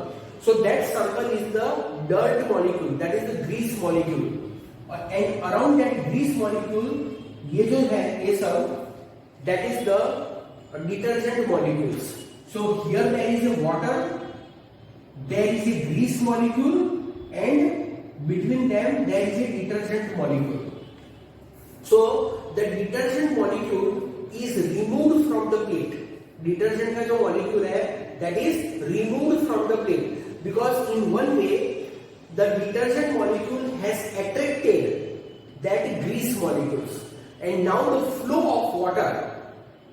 So that circle is the dirt molecule, that is the grease molecule. And around that grease molecule, ये जो है ये सब, that is the detergent molecules. So here there is a water, there is a grease molecule, and between them there is a detergent molecule. So the detergent molecule is removed from the plate. Detergent का जो molecule है, that is removed from the plate, because in one way the detergent molecule has attracted that grease molecules, and now the flow of water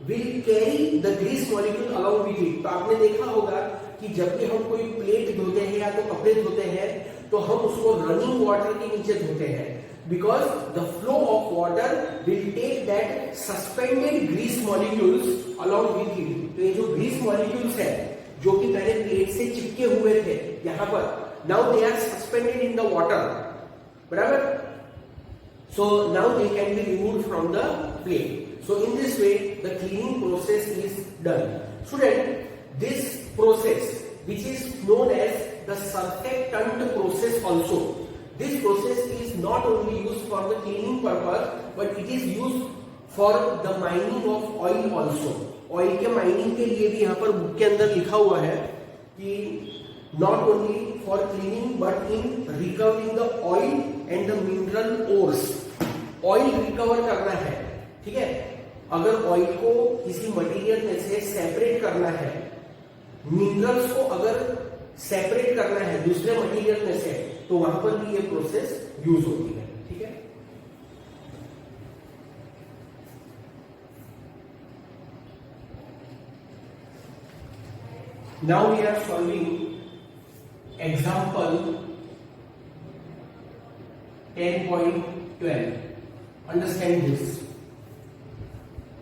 will carry the grease molecule along with it. तो आपने देखा होगा कि जब भी हम कोई plate धोते हैं या तो कपड़े धोते हैं तो हम उसको रनिंग वाटर के नीचे धोते हैं, because the flow of water will take that suspended grease molecules along with it. तो ये जो grease molecules है जो कि पहले प्लेट से चिपके हुए थे यहाँ पर, now they are suspended in the water, बराबर? So now they can be removed from the plate. So in this way the cleaning process is done. Student, this process which is known as the surfactant process also, this process is not only used for the cleaning purpose but it is used for the mining of oil also. Oil के mining के लिए भी यहाँ पर book के अंदर लिखा हुआ है कि not only for cleaning but in recovering the oil and the mineral ores. Oil recover करना है, ठीक है? अगर ऑयल को किसी मटेरियल में से सेपरेट करना है, मिनरल्स को अगर सेपरेट करना है दूसरे मटेरियल में से, तो वहां पर भी ये प्रोसेस यूज होती है, ठीक है? Now we are solving example 10.12. Understand this.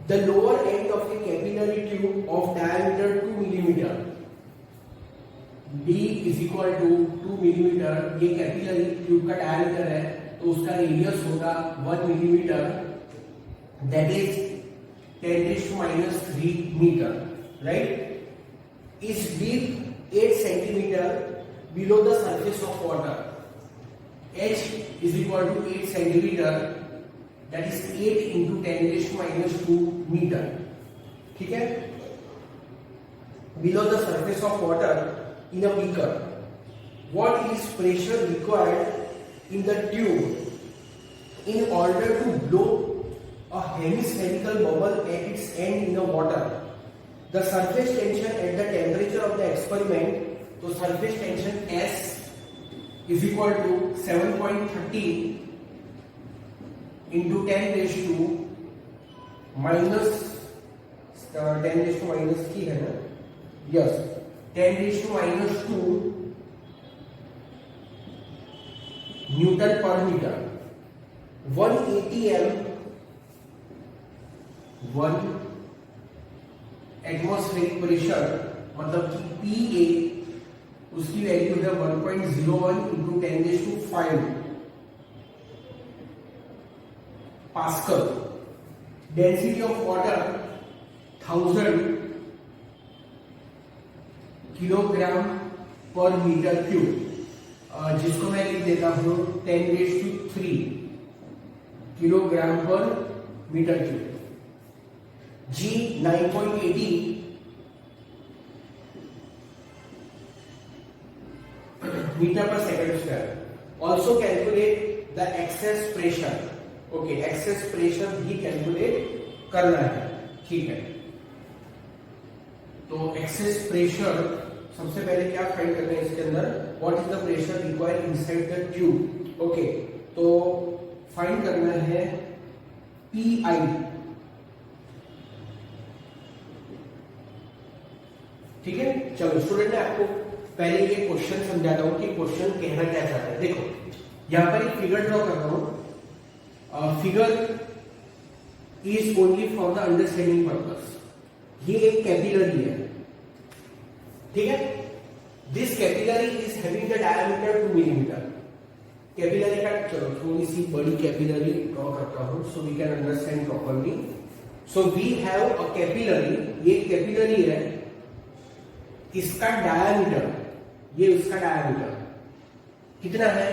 The lower end of a capillary tube of diameter 2 millimeter, D is equal to 2 millimeter. ये कैपिलरी ट्यूब का डायमीटर है तो उसका रेडियस होगा 1 millimeter, that is 10⁻³ meter, right? Is deep 8 centimeter below the surface of water. H is equal to 8 centimeter, that is 8 into 10⁻² meter. ठीक है? Below the surface of water in a beaker. What is pressure required in the tube in order to blow a hemispherical bubble at its end in the water? The surface tension at the temperature of the experiment, so surface tension S is equal to 7.30 into 10⁻³ की है ना? Yes, 10⁻² Newton per meter. 1 atm, 1 atmospheric pressure मतलब कि PA उसकी value है 1.01 into 10⁵ pascal. Density of water 1000 kilogram पर metre cube, जिसको मैं लिख देता हूं 10⁵ किलोग्राम पर metre cube. G 9.80 meter per second square. Also calculate the excess pressure. Okay, excess pressure भी calculate करना है, ठीक है? तो excess pressure सबसे पहले क्या फाइंड करना है इसके अंदर? What is the pressure required inside the tube? Okay, तो फाइंड करना है PI. ठीक है? चलो स्टूडेंट, मैं आपको पहले ये क्वेश्चन समझाता हूं कि क्वेश्चन कहना क्या चाहता है. देखो यहां पर एक फिगर ड्रॉ कर रहा हूं. Figure is only for the understanding purpose. ये एक कैपिलरी है, ठीक है? This capillary is having the diameter 2 millimetre. Capillary का चलो थोड़ी सी बड़ी कैपिलरी ड्रॉ करता हूं so we can understand properly. So we have a capillary, ये कैपिलरी है, इसका डायमीटर, ये उसका डायमीटर कितना है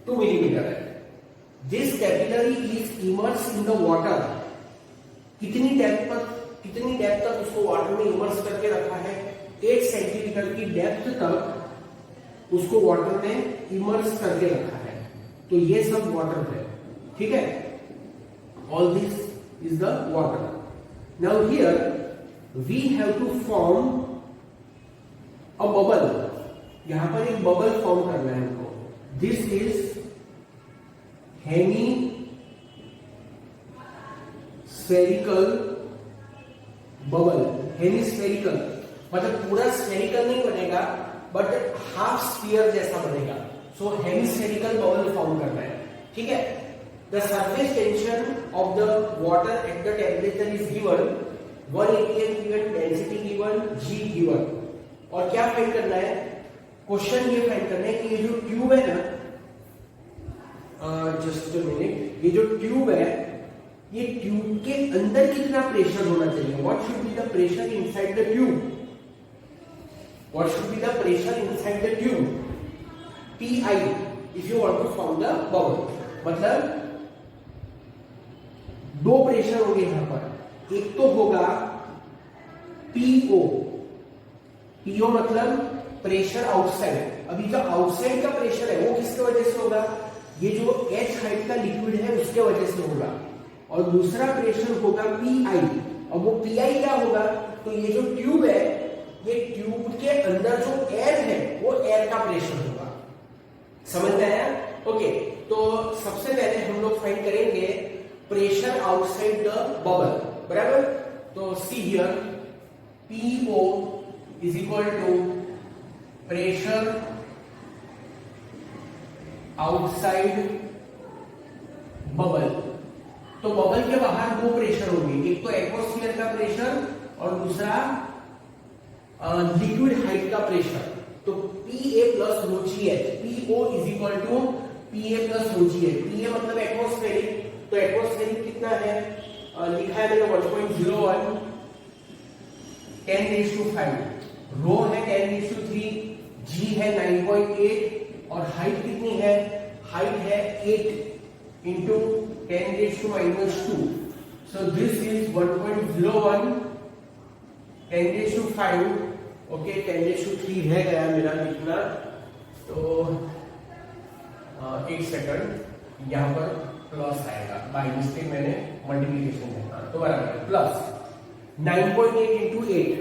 2 मिलीमीटर है। This capillary is immerse in the water, कितनी डेप्थ तक उसको वाटर में इमर्स करके रखा है, 8 सेंटीमीटर की डेप्थ तक उसको वाटर में इमर्स करके रखा है। तो ये सब वाटर है, ठीक है, all this is the water. Now here we have to form a bubble, यहां पर एक बबल फॉर्म करना है हमको। This is hemispherical bubble, hemispherical मतलब पूरा स्फेरिकल नहीं बनेगा बट हाफ स्फीयर जैसा बनेगा। सो हेमिस्फेरिकल बबल फॉर्म करना है, ठीक है। The surface tension of the water at the temperature is given, 180 given, density given, g given. और क्या फाइंड करना है, क्वेश्चन ये फाइंड करना है कि ये जो ट्यूब है ना, जस्ट अ मिनट, ये जो ट्यूब है, ये ट्यूब के अंदर कितना प्रेशर होना चाहिए, what should be the pressure inside the tube, what should be the pressure inside the tube, PI if you want to form the bubble. मतलब दो प्रेशर होंगे यहां पर, एक तो होगा PO, PO मतलब प्रेशर आउटसाइड। अभी जो आउटसाइड का प्रेशर है वो किसके वजह से होगा, ये जो H हाइट का लिक्विड है उसके वजह से होगा। और दूसरा प्रेशर होगा PI, और वो PI क्या होगा, तो ये जो ट्यूब है, ये ट्यूब के अंदर जो एयर है वो एयर का प्रेशर होगा। समझ में आया? ओके, तो सबसे पहले हम लोग फाइंड करेंगे प्रेशर आउटसाइड द बबल, बराबर। तो see here PO is equal to pressure outside bubble. तो बबल के बाहर दो प्रेशर होंगे, एक तो एटमॉस्फेयर का प्रेशर और दूसरा लिक्विड हाइट का प्रेशर। तो PA plus rho GH, PO is equal to PA plus rho GH। PA मतलब एटमॉस्फेरिक, तो एटमॉस्फेरिक कितना है, लिखा है मैंने 1.01 10⁵, रो है 10⁵, G है 9.8 और हाइट कितनी है, हाइट है 8 into 10⁻²। So this is 1.01 10⁵, okay 10⁵ रह गया मेरा लिखना, तो एक सेकंड, यहां पर प्लस आएगा, बाय मिस्टेक मैंने मल्टीप्लिकेशन लिखा, तो बराबर plus 9.8 into 8,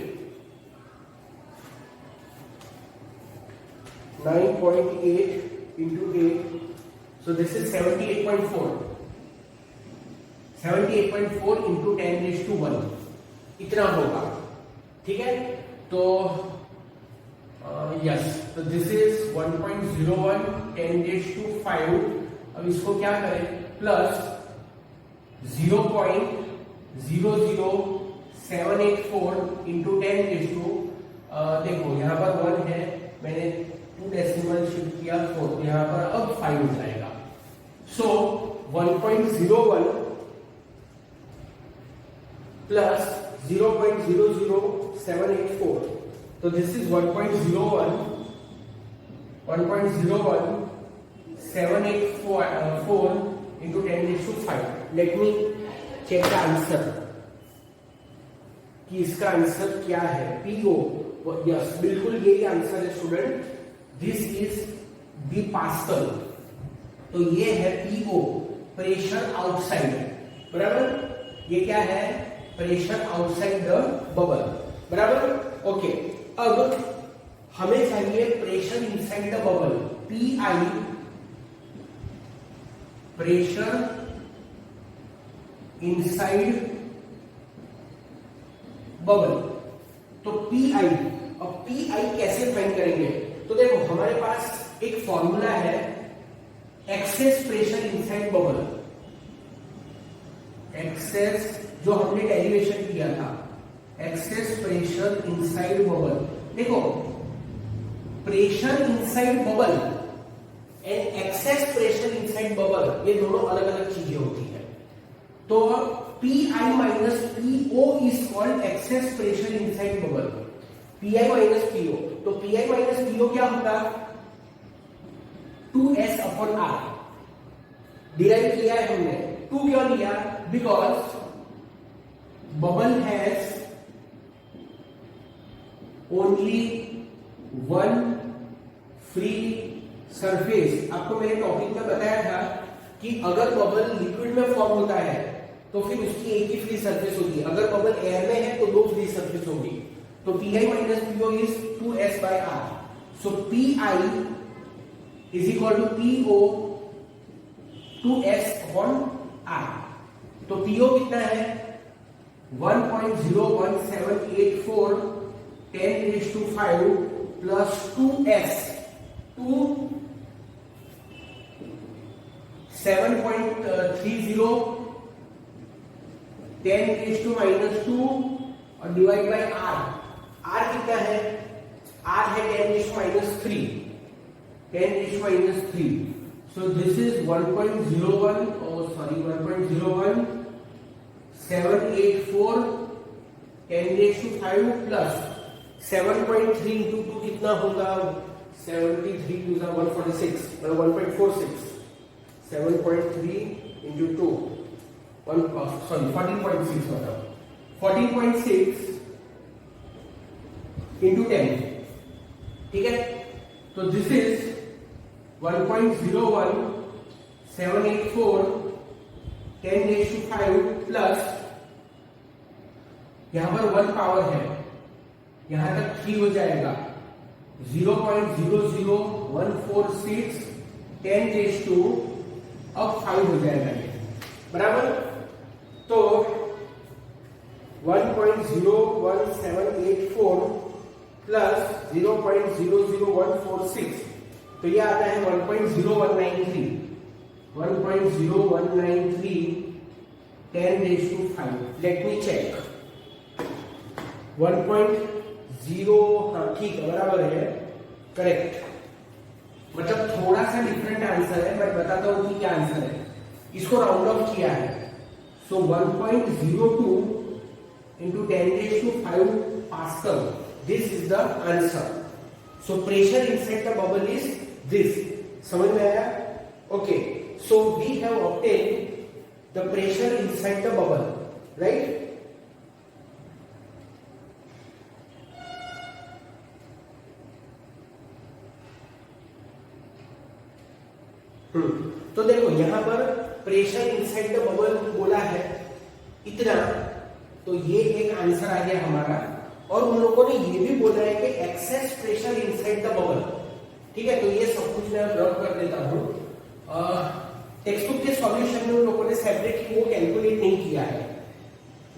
9.8 into 8, so this is 78.4 into 10⁻1 इतना होगा, ठीक है। तो यस, तो दिस इज 1.01 10⁵। अब इसको क्या करें, प्लस 0.00784 into 10⁻, देखो यहाँ पर 1 है, मैंने 2 डेसिमल शिफ्ट किया 4, यहाँ पर अब 5 हो जाएगा। सो 1.01 प्लस 0.00784, तो this is 1.01 into 10⁵। Let me check the answer कि इसका आंसर क्या है। PO, यस बिल्कुल यही आंसर है student, this is the pascal. तो ये है PO, प्रेशर आउटसाइड, बराबर। ये क्या है, प्रेशर आउटसाइड द बबल, बराबर। ओके, अब हमें चाहिए pressure inside the bubble, PI, pressure inside bubble. तो PI, अब PI कैसे फाइंड करेंगे, तो देखो हमारे पास एक फॉर्मूला है, excess pressure inside bubble, excess जो हमने डेरिवेशन किया था, एक्सेस प्रेशर इनसाइड बबल। देखो pressure inside bubble and excess pressure inside bubble, ये दोनों अलग अलग चीजें होती है। तो Pi minus PO is called excess pressure inside bubble. Pi minus PO, तो Pi minus PO क्या होगा? 2S upon R. डिराइव किया है हमने. 2 क्यों लिया? Because bubble has only one free surface. आपको मैंने टॉपिक में बताया था कि अगर बबल लिक्विड में फॉर्म होता है तो फिर उसकी एक ही फ्री सरफेस होगी. अगर बबल एयर में है तो 2 फ्री सरफेस होगी. तो Pi minus PO is 2S by R. So Pi is equal to PO 2S upon R. तो PO कितना है? 1.01784 10⁵ plus 2S 7.30 10⁻² और डिवाइड बाय R. R कितना है? R है 10⁻³ 10⁻³. So this is 1.01 784 10⁵ plus 7.3 into 2 कितना होगा? 73 to 146 मतलब 1.46. 7.3 into 2 14.6 मतलब 14.6 into 10. ठीक है. तो दिस इज 1.01 784 10⁵ प्लस यहां पर 1 पावर है, यहां तक 3 हो जाएगा. 0.00146 10⁵ अब 5 हो जाएगा ये. बराबर. तो 1.01784 प्लस 0.00146 तो ये आता है 1.0193 10⁵. Let me check. 1.0 हाँ ठीक है, बराबर है, करेक्ट. मतलब थोड़ा सा डिफरेंट आंसर है, मैं बताता हूं कि क्या आंसर है. इसको राउंड ऑफ किया है. सो 1.02 into 10⁵ Pascal. This is the answer. So pressure inside the bubble is this. समझ में आया? Okay. So we have obtained the pressure inside the bubble, right? तो देखो यहां पर प्रेशर इनसाइड द बबल बोला है इतना, तो ये एक आंसर आ गया हमारा. और उन लोगों ने ये भी बोला है कि access pressure inside the bubble. ठीक है. तो ये सब कुछ मैं ड्रॉ कर देता हूं. टेक्स्ट बुक के सॉल्यूशन में उन लोगों ने सेपरेटली वो कैलकुलेट नहीं किया है.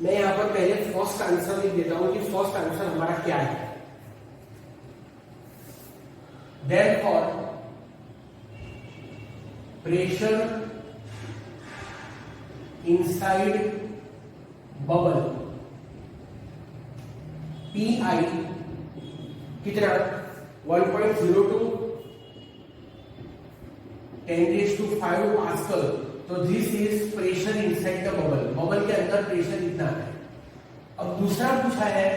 मैं यहां पर पहले फर्स्ट आंसर लिख देता हूं कि फर्स्ट आंसर हमारा क्या है. Therefore pressure inside bubble PI कितना? 1.02 10⁵ पास्कल. तो this is pressure inside the bubble. Bubble के अंदर प्रेशर इतना है. अब दूसरा पूछा है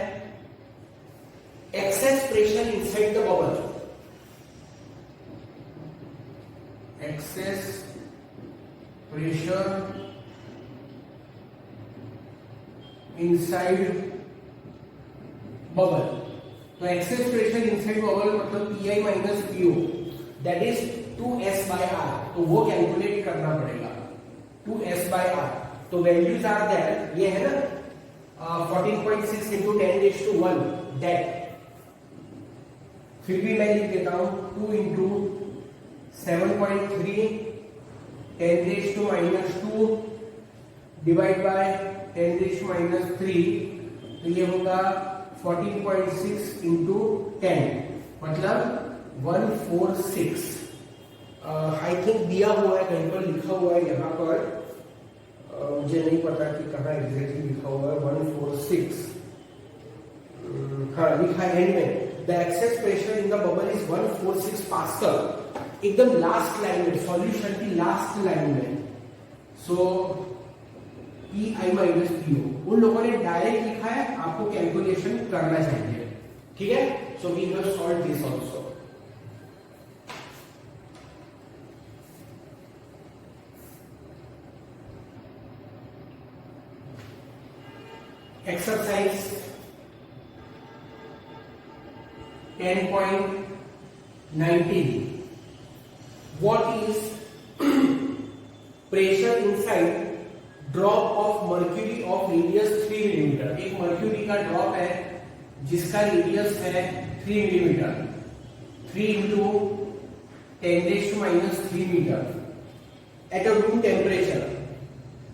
excess pressure inside the bubble. Access pressure inside bubble. तो एक्सेस प्रेशर इनसाइड बबल मतलब Pi minus PO that is 2S by R. तो वो कैलकुलेट करना पड़ेगा. 2S by R. तो वैल्यूज आर देयर. ये है ना 14.6 into 10⁵ दैट. फिर भी मैं लिख देता हूं 2 into 7.3 10⁻² डिवाइड बाय 10⁻3. तो ये होगा 14.6 into 10 मतलब 146. आई थिंक दिया हुआ है कहीं पर, लिखा हुआ है यहाँ पर. मुझे नहीं पता कि कहाँ एग्जैक्टली लिखा हुआ है. 146 हाँ लिखा है एंड में. The excess pressure in the bubble is 146 pascal. एकदम लास्ट लाइन में, सॉल्यूशन की लास्ट लाइन में. So P P I minus P O. उन लोगों ने डायरेक्ट लिखा है, आपको कैलकुलेशन करना चाहिए, ठीक है। So we have solve this also. Exercise 10.19 what is pressure inside drop of mercury of radius 3 मिलीमीटर। एक मर्क्यूरी का ड्रॉप है जिसका रेडियस है 3 millimetre, 3 into 10⁻³ metre at a room temperature.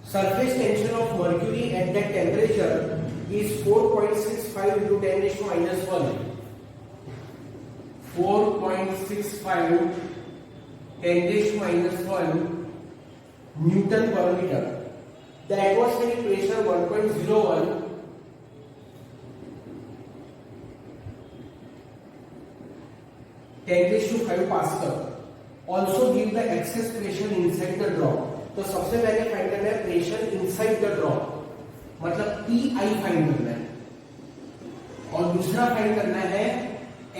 Surface tension of mercury at that temperature is 4.65 into 10⁻⁻⁴. 4.65 10⁻⁻⁴ Newton per meter. The atmospheric pressure 1.01 10⁵ Pascal. Also give the excess pressure inside the drop. तो सबसे पहले find करना है pressure inside the drop, मतलब P I find करना है, और दूसरा फाइंड करना है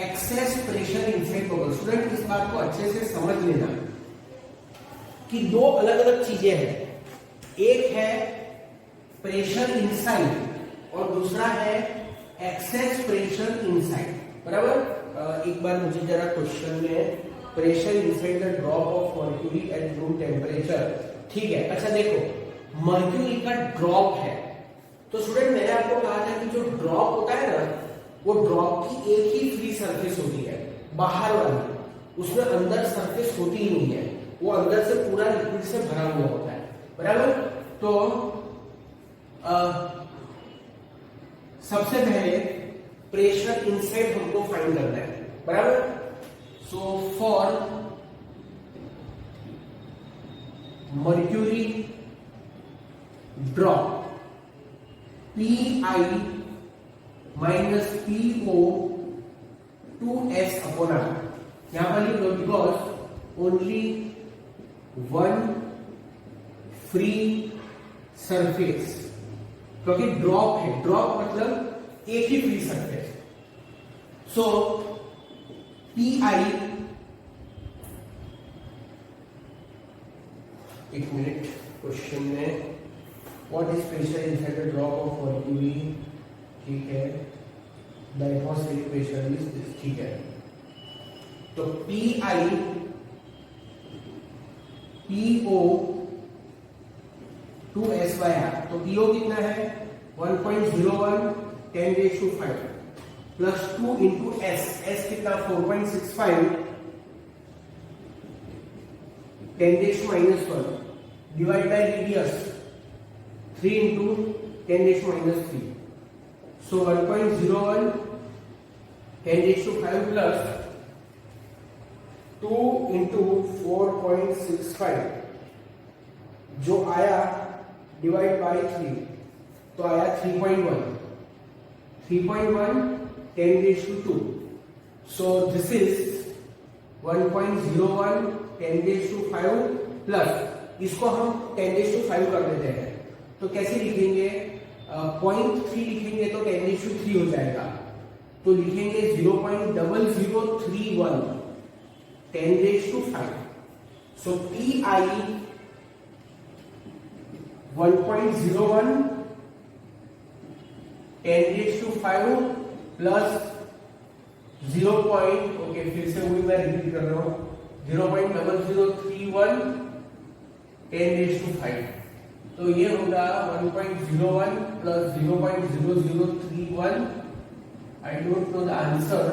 excess pressure inside bubble. Student इस बात को अच्छे से समझ लेना कि दो अलग अलग चीजें हैं, एक है प्रेशर इनसाइड और दूसरा है एक्सेस प्रेशर इनसाइड, बराबर। एक बार मुझे जरा क्वेश्चन में pressure inside the drop of mercury at room temperature, ठीक है। अच्छा देखो, मर्क्यूरी का ड्रॉप है, तो स्टूडेंट मैंने आपको कहा था कि जो ड्रॉप होता है ना, वो ड्रॉप की एक ही फ्री सरफेस होती है, बाहर वाली, उसमें अंदर सरफेस होती ही नहीं है, वो अंदर से पूरा लिक्विड से भरा हुआ होता है, बराबर। तो सबसे पहले प्रेशर इनसाइड हमको फाइंड करना है, बराबर। So for mercury drop Pi minus Po 2s upon r, यहां पर लिख लो because only one free surface, क्योंकि ड्रॉप है, ड्रॉप मतलब एक ही फ्री सरफेस। सो Pi, एक मिनट, क्वेश्चन में what is pressure inside the drop of mercury, ठीक है, the atmospheric pressure is this, ठीक है। तो Pi PO 2s/r, तो PO कितना है 1.01 10⁵ प्लस 2 इंटू s कितना 4.65 10⁻⁻⁴ divide by radius 3 into 10⁻³ so 1.01 10⁵ plus 2 into 4.65 जो आया डिवाइड बाय 3, तो आया 3.1 10⁵2, so this is 1.01 10⁵ प्लस इसको हम 10⁵ कर देते हैं, तो कैसे लिखेंगे, 0.3 लिखेंगे तो 10⁵3 हो जाएगा, तो लिखेंगे 0.0031 10⁵, so Pi 1.01 10⁵ प्लस 0. ओके, फिर से वही मैं रिपीट कर रहा हूं, 0.0031 10⁵, तो ये होगा 1.01 plus 0.0031, I don't know the answer,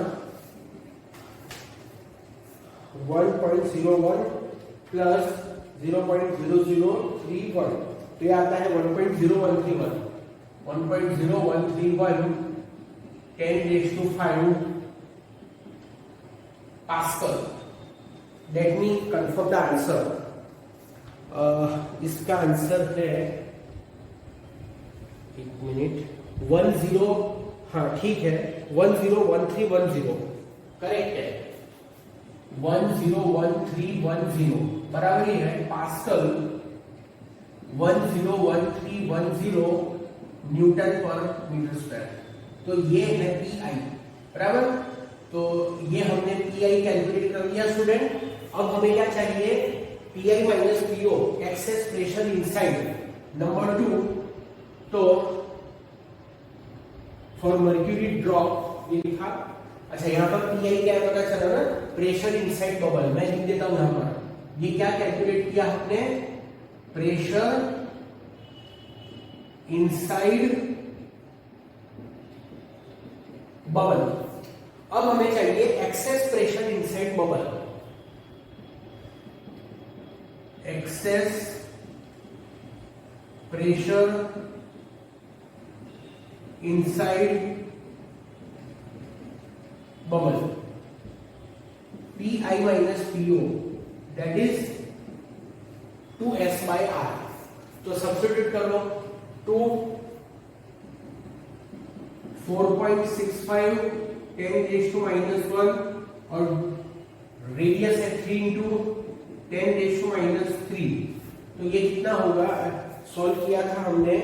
1.01 plus 0.0031, तो ये आता है 1.0131 10⁵ pascal. Let me confirm the answer, इसका आंसर है, एक मिनट, 10, हाँ ठीक है, 101310 करेक्ट है, 101310 बराबर है pascal 101310 Newton per metre square. तो ये है पीआई, बराबर। तो ये हमने पीआई कैलकुलेट कर लिया स्टूडेंट। अब हमें क्या चाहिए, pi minus PO, access pressure inside. Number 2, तो फॉर मर्क्यूरी ड्रॉप ये लिखा। अच्छा, यहाँ पर पीआई क्या है पता चला ना, प्रेशर इनसाइड बबल। मैं लिख देता हूं यहाँ पर, ये क्या कैलकुलेट किया हमने, प्रेशर इनसाइड बबल। अब हमें चाहिए access pressure inside bubble. Access pressure inside bubble, Pi minus Po, that is 2s by r। तो सब्स्टिट्यूट कर लो, 2 4.65 10 raised to minus 1 और रेडियस है 3 into 10 raised to minus 3। तो ये कितना होगा, सॉल्व किया था हमने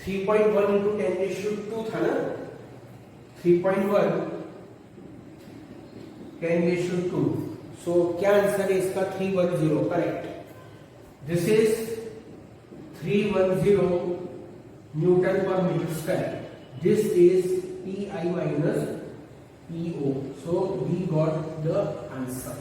3.1 into 10 raised to 2 था ना, 3.1 10 raised to 2। सो क्या आंसर है इसका, 310, correct. This is 310 newton per metre square. This is Pi minus Po. So we got the answer.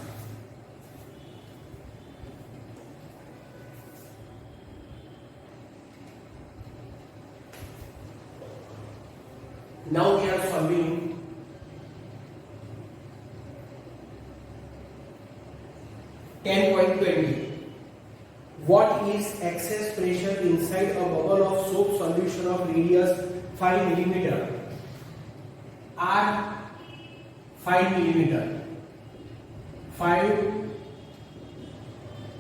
Now we are solving (10.20). What is excess pressure inside a bubble of soap solution of radius 5 millimeter? R 5 millimeter, 5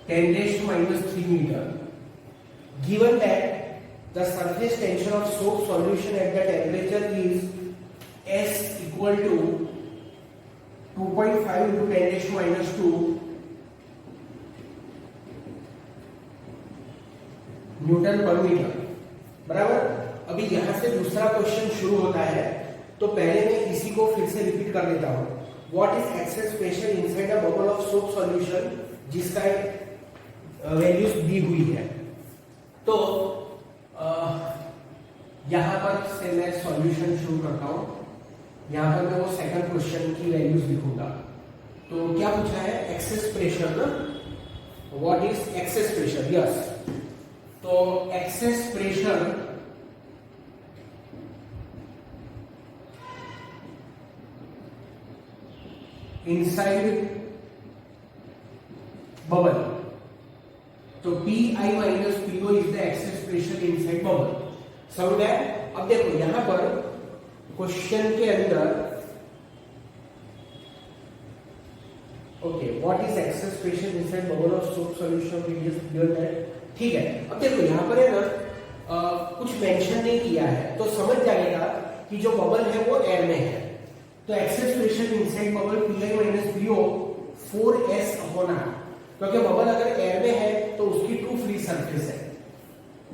10 raised to minus 3 meter. Given that the surface tension of soap solution at the temperature is S equal to 2.5 into 10 raised to minus 2 Newton per metre, बराबर। अभी यहां से दूसरा question शुरू होता है, तो पहले मैं इसी को फिर से रिपीट कर देता हूं। What is access pressure inside a bubble of soap solution, जिसका वैल्यूज दी हुई है। तो यहां पर से मैं सॉल्यूशन शुरू करता हूं। यहां पर मैं वो सेकंड क्वेश्चन की वैल्यूज लिखूंगा। तो क्या पूछा है, एक्सेस प्रेशर ना, what is excess pressure, yes. तो एक्सेस प्रेशर इनसाइड बबल, तो Pi minus Po is the excess pressure inside bubble. समझ गए। अब देखो यहां पर क्वेश्चन के अंदर, okay, what is access pressure inside bubble of soap solution radius given that, ठीक है। अब देखो यहां पर है ना, कुछ मेंशन नहीं किया है, तो समझ जाएगा कि जो बबल है वो एयर में है। तो access pressure inside bubble Pi minus Po 4s upon r, क्योंकि बबल अगर एयर में है तो उसकी 2 फ्री सरफेस है।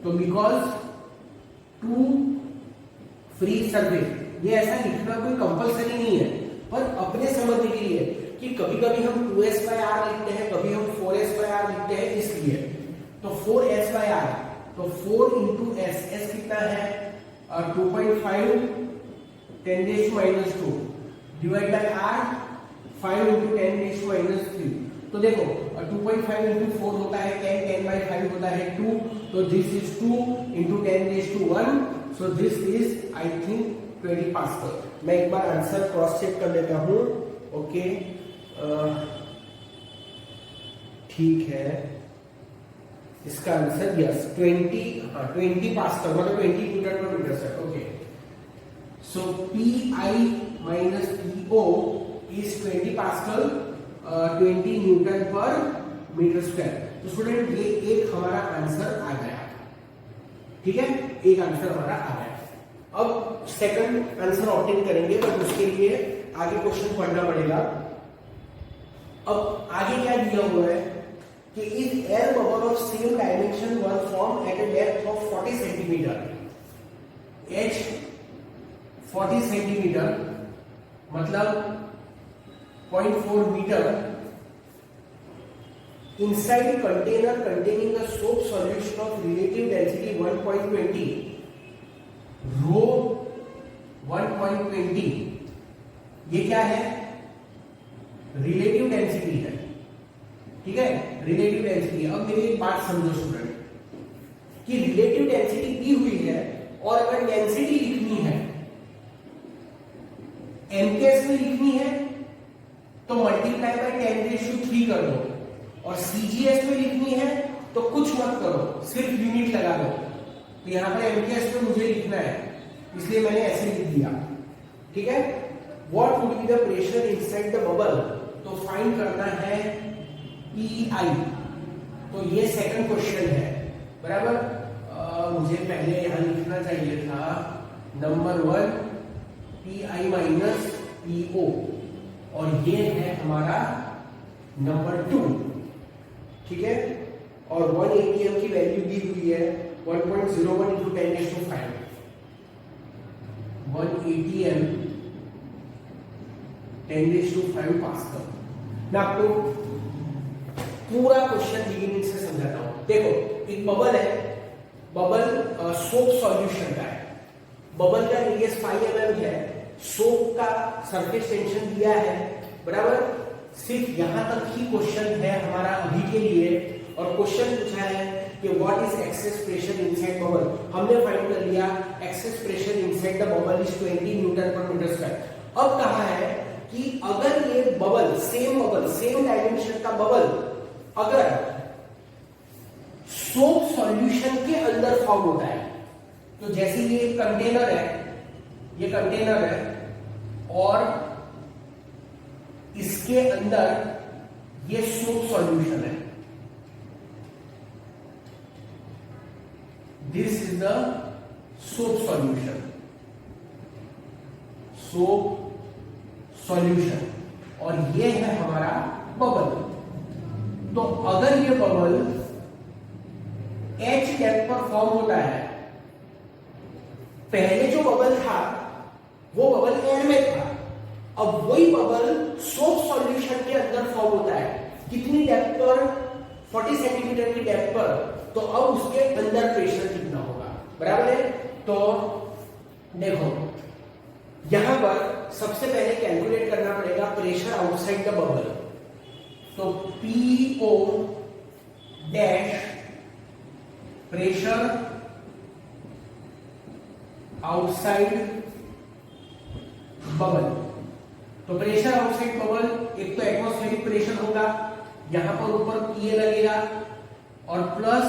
तो बिकॉज 2 फ्री सरफेस, ये ऐसा लिखना कोई कंपलसरी नहीं है, पर अपने समझने के लिए कि कभी कभी हम 2s by r लिखते हैं, कभी हम 4s by r लिखते हैं, इसलिए। तो 4s by r, तो 4 into s, s कितना है 2.5 10 raised to minus 2 divide by r 5 into 10 raised to minus 3। तो देखो 2.5 into 4 होता है 10, 10 by 5 होता है 2, तो this is 2 into 10 raised to 1, so this is I think 20 pascal. मैं एक बार आंसर क्रॉस चेक कर लेता हूं। ओके, ठीक है, इसका आंसर यस 20 पास्कल, मतलब 20 newton per metre square. Okay, so Pi minus Po is 20 pascal, 20 newton per metre square. तो स्टूडेंट ये एक हमारा आंसर आ गया, ठीक है, एक आंसर हमारा आ गया। अब सेकंड आंसर ऑप्टेन करेंगे, बट उसके लिए आगे क्वेश्चन पढ़ना पड़ेगा। अब आगे क्या दिया हुआ है, कि if air bubble of same dimension were form at a depth of 40 centimetre, h 40 centimetre मतलब 0.4 metre, inside container containing a soap solution of relative density 1.20, rho 1.20, ये क्या है? रिलेटिव डेंसिटी है, ठीक है, रिलेटिव डेंसिटी। अब मेरी एक बात समझो स्टूडेंट कि रिलेटिव डेंसिटी दी हुई है और अगर डेंसिटी लिखनी है, एमकेएस में लिखनी है तो मल्टीप्लाई बाय 10⁻³ कर दो, और सीजीएस में लिखनी है तो कुछ मत करो, सिर्फ यूनिट लगा दो। तो यहां पर एमकेएस में मुझे लिखना है, इसलिए मैंने ऐसे लिख दिया, ठीक है। What would be the pressure inside the bubble, तो फाइंड करना है पीआई। तो ये सेकंड क्वेश्चन है, बराबर। मुझे पहले यहां लिखना चाहिए था नंबर 1 पीआई माइनस पीओ, और ये है हमारा नंबर 2, ठीक है। और 1 atm की वैल्यू दी हुई है 1.01 into 10⁵, 1 atm 10⁵ पास्कल। मैं आपको पूरा क्वेश्चन बिगिनिंग से समझाता हूं। देखो, एक बबल है, बबल सोप सॉल्यूशन का है, बबल का रेडियस 5 mm है, सोप का सरफेस टेंशन दिया है, बराबर। सिर्फ यहां तक ही क्वेश्चन है हमारा अभी के लिए, और क्वेश्चन पूछा है कि what is access pressure inside bubble. हमने फाइंड कर लिया access pressure inside the bubble is 20 newton per metre square. अब कहा है कि अगर ये बबल, सेम डायमेंशन का बबल अगर सोप सॉल्यूशन के अंदर फॉर्म होता है, तो जैसे ये कंटेनर है, ये कंटेनर है और इसके अंदर ये सोप सॉल्यूशन है, this is the soap solution, soap solution, और ये है हमारा बबल। तो अगर ये बबल H डेप्थ पर फॉर्म होता है, पहले जो बबल था वो बबल एयर में था, अब वही बबल सोप सॉल्यूशन के अंदर फॉर्म होता है। कितनी डेप्थ पर? 40 सेंटीमीटर की डेप्थ पर। तो अब उसके अंदर प्रेशर कितना होगा, बराबर है। तो देखो, यहां पर सबसे पहले कैलकुलेट करना पड़ेगा प्रेशर आउटसाइड द बबल। तो PO dash pressure outside bubble. तो प्रेशर आउटसाइड बबल, एक तो एटमॉस्फेरिक प्रेशर होगा, यहां पर ऊपर पीए लगेगा, और प्लस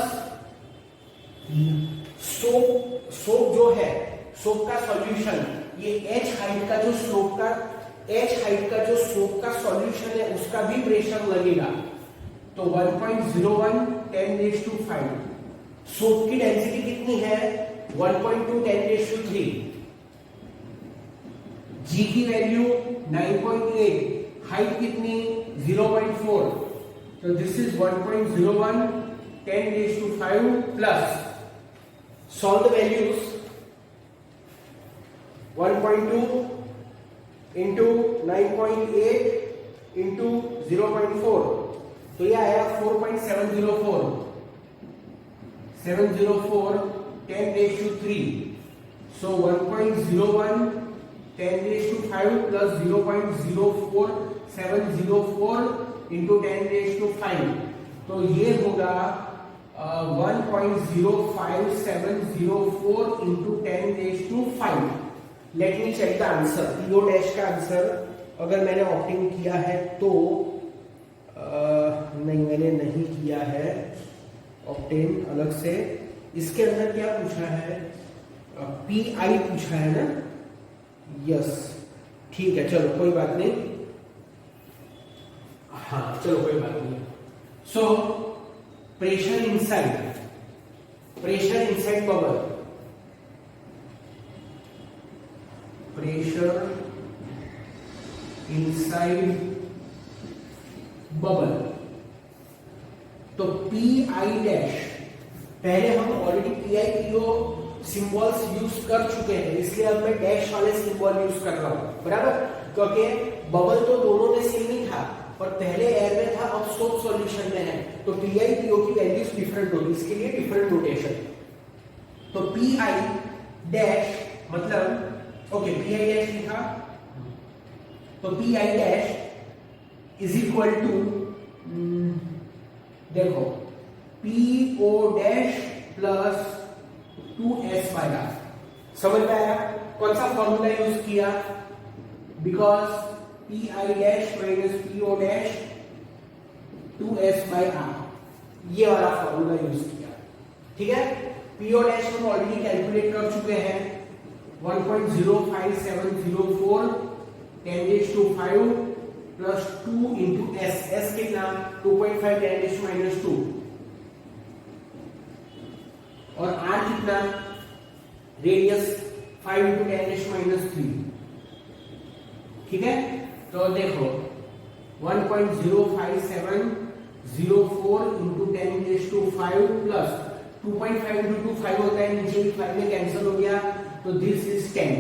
सोप जो है, सोप का सॉल्यूशन, ये H हाइट का जो सोप का सॉल्यूशन है उसका भी प्रेशर लगेगा। तो 1.01 10⁵। सोप की डेंसिटी कितनी है? 1.2 10⁵। G की वैल्यू 9.8, हाइट कितनी? 0.4। तो this is 1.01 10⁵ plus, solve the values, 1.2 into 9.8 into 0.4, तो यह आया 4.704 10⁵. So 1.01 10⁵ plus 0.04 704 into 10⁵. तो ये होगा 1.05704 into 10⁵. Let me check the answer. PO dash का आंसर अगर मैंने ऑप्टिंग किया है तो नहीं, मैंने नहीं किया है ऑप्टेन अलग से। इसके अंदर क्या पूछा है? पीआई पूछा है ना? यस, ठीक है, चलो कोई बात नहीं, हाँ चलो कोई बात नहीं। So pressure inside bubble, pressure inside bubble. तो पी आई डैश, पहले हम already P i PO symbols use कर चुके हैं, इसलिए अब मैं डैश वाले सिंबल यूज कर रहा हूं, बराबर, क्योंकि बबल तो दोनों में सेम ही था, पर पहले एयर में था, अब सोप सॉल्यूशन में है, तो पी आई पीओ की वैल्यूज डिफरेंट होगी, इसके लिए डिफरेंट नोटेशन। तो पी आई डैश मतलब, ओके, पी आई डैश लिखा, तो P I dash is equal to, देखो, p o dash plus 2s by r, समझ में आया कौन सा फॉर्मूला यूज किया? Because p I dash minus P o dash 2s by r, ये वाला फॉर्मूला यूज किया, ठीक है। पी ओ डैश हम ऑलरेडी कैलकुलेट कर चुके हैं, 1.05704 10⁵ प्लस 2 इंटू एस, एस कितना 2.5 10⁻², और आर कितना, रेडियस 5 इंटू 10⁻3, ठीक है। तो देखो 1.05704 इंटू 10⁵ प्लस 2.5 इंटू 2 5 होता है, नीचे भी 5 में कैंसिल हो गया, तो दिस इज 10,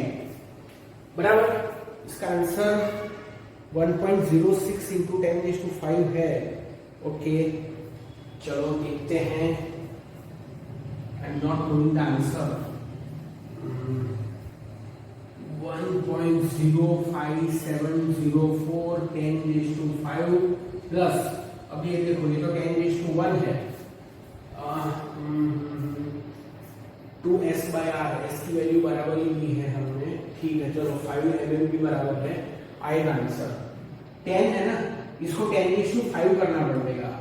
बराबर। इसका आंसर 1.06 इंटू 10⁵ है, ओके। चलो देखते हैं, I am not knowing the answer. 1.05704 10⁵ plus, अब ये देखो, ये तो 10⁻1 है, 2s बाय आर, एस की वैल्यू बराबर ही ली है हमने, ठीक है। चलो 5 mm भी बराबर है, आएगा आंसर 10 है ना, इसको 10⁵ करना पड़ेगा,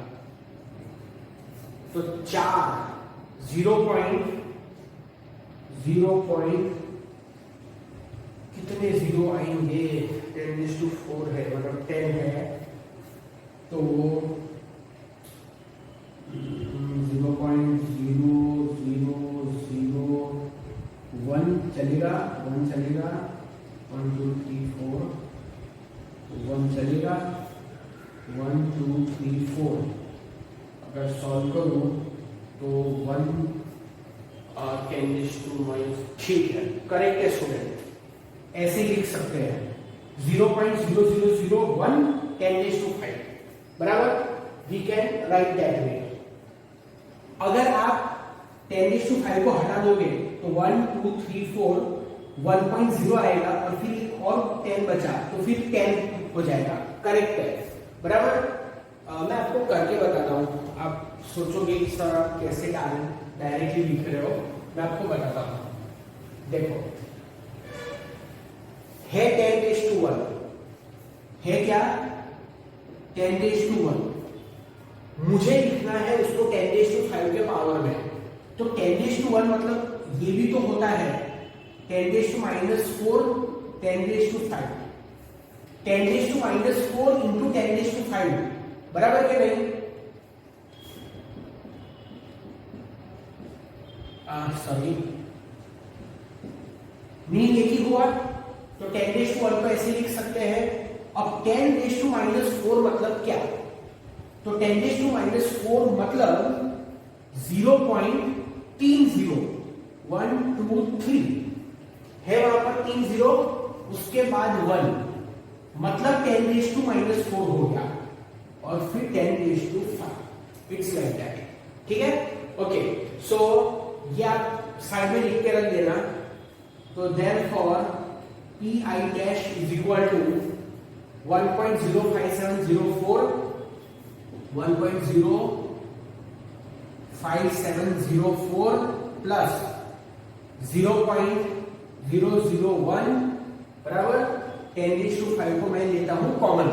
तो 4 0 कितने जीरो आएंगे, 10⁴ है, मतलब 10 है, तो 0.0001 चलेगा, 1 चलेगा, 1 2 3 4, 1 चलेगा, 1 2 3 4, अगर सॉल्व करूं तो 1 10⁻⁻, ठीक है, करेक्ट है स्टूडेंट, ऐसे लिख सकते हैं 0.0001 10⁵, बराबर, we can write that way. अगर आप 10⁵ को हटा दोगे तो 1 2 3 4 1.0 आएगा, और फिर और 10 बचा, तो फिर 10 हो जाएगा, करेक्ट है, बराबर। मैं आपको करके बताता हूं, आप सोचोगे कि सर आप कैसे डायरेक्टली लिख रहे हो, मैं आपको बताता हूं। देखो, है 10⁻1, है क्या, 10⁻1, मुझे लिखना है उसको 10⁵ के पावर में, तो 10⁻1 मतलब ये भी तो होता है 10⁻⁻4 10⁵, 10⁻⁻4 इंटू 10⁵, बराबर के नहीं? सॉरी, मीनिंग एक ही हुआ, तो 10⁻1 को ऐसे लिख सकते हैं। अब 10⁻⁻4 मतलब क्या, तो 10⁻⁻4 मतलब 0.30, 1 2 3 है, वहां पर 3 0, उसके बाद 1, मतलब 10⁻⁻4 हो गया, और फिर 10⁵, इट्स लाइक दैट, ठीक है, ओके। सो ये आप साइड में लिख के रख देना, तो therefore P I dash is equal to 1.05704 1.05704 plus 0.001 बराबर 10⁵ को मैं लेता हूं कॉमन,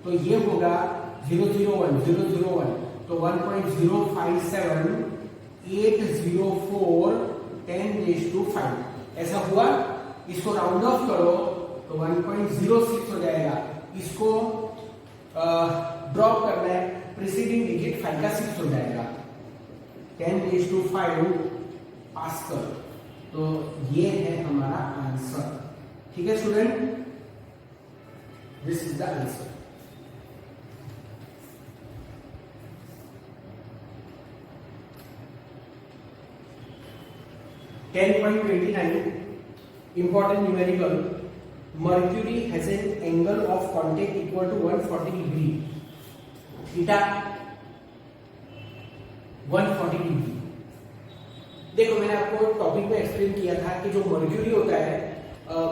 तो ये होगा 001 तो 1.057804 10⁵, ऐसा हुआ। इसको राउंड ऑफ करो तो 1.06 हो जाएगा, इसको ड्रॉप करना है, प्रीसीडिंग डिजिट 5 का 6 हो जाएगा, 10⁵ पास्कल, तो ये है हमारा आंसर, ठीक है student, this is the answer. 10.29 important numerical. Mercury has an angle of contact equal to 140 degree. Theta 140 degree. देखो मैंने आपको टॉपिक में एक्सप्लेन किया था कि जो मर्क्यूरी होता है,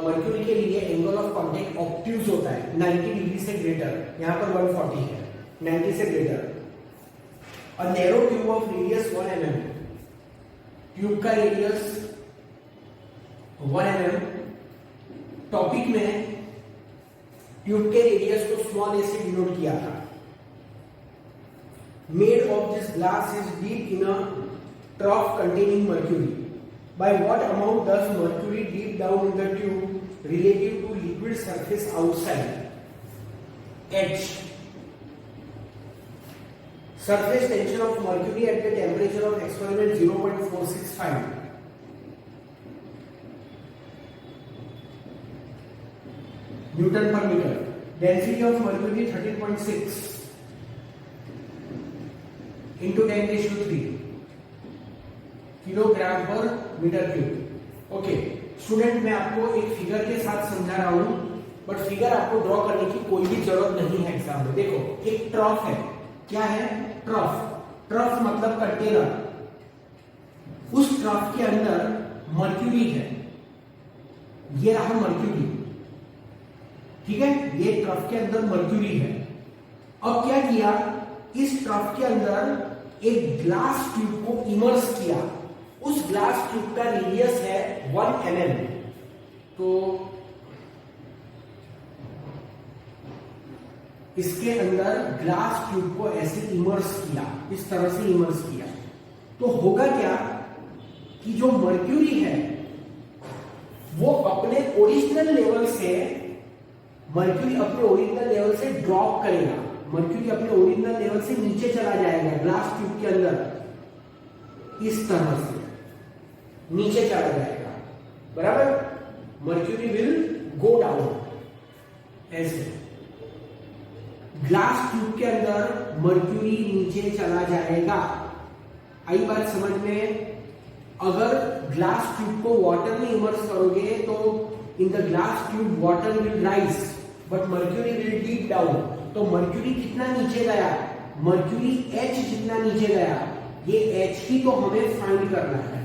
मर्क्यूरी के लिए एंगल ऑफ कांटेक्ट ऑब्ट्यूज होता है 90 डिग्री से ग्रेटर। यहां पर 140 है, 90 से greater. A narrow tube of radius 1 mm, tube का रेडियस 1 mm। टॉपिक में ट्यूब के रेडियस को स्मॉल ए से डिनोट किया था। Made of this glass is deep in a trough containing mercury. By what amount does mercury deep down in the tube relative to liquid surface outside? H. Surface tension of mercury at the temperature of experiment 0.465. Newton per meter. Density of mercury 13.6 into 10⁻³ kilogram पर metre cube. Okay student, मैं आपको एक figure के साथ समझा रहा हूं, but figure आपको ड्रॉ करने की कोई भी जरूरत नहीं है एग्जाम में। देखो एक ट्रॉफ है। क्या है? ट्रॉफ। ट्रॉफ मतलब कंटेनर। उस ट्रॉफ के अंदर मर्क्यूरी है। ये रहा मर्क्यूरी, ठीक है? ये ट्रॉफ के अंदर मर्क्यूरी है। अब क्या किया, इस ट्रॉफ के अंदर एक ग्लास ट्यूब को इमर्स किया। उस ग्लास ट्यूब का रेडियस है 1 mm। तो इसके अंदर ग्लास ट्यूब को ऐसे इमर्स किया, इस तरह से इमर्स किया, तो होगा क्या कि जो मर्क्यूरी है वो अपने ओरिजिनल लेवल से ड्रॉप करेगा। मर्क्यूरी अपने ओरिजिनल लेवल से नीचे चला जाएगा ग्लास ट्यूब के अंदर, इस तरह से नीचे चला जाएगा। बराबर? मर्क्यूरी विल गो डाउन ऐसे। ग्लास ट्यूब के अंदर मर्क्यूरी नीचे चला जाएगा। आई बात समझ में? अगर ग्लास ट्यूब को वाटर में इमर्स करोगे तो इन the glass tube water will rise but mercury will deep down. तो मर्क्यूरी कितना नीचे गया? मर्क्यूरी H जितना नीचे गया, ये H ही तो हमें फाइंड करना है।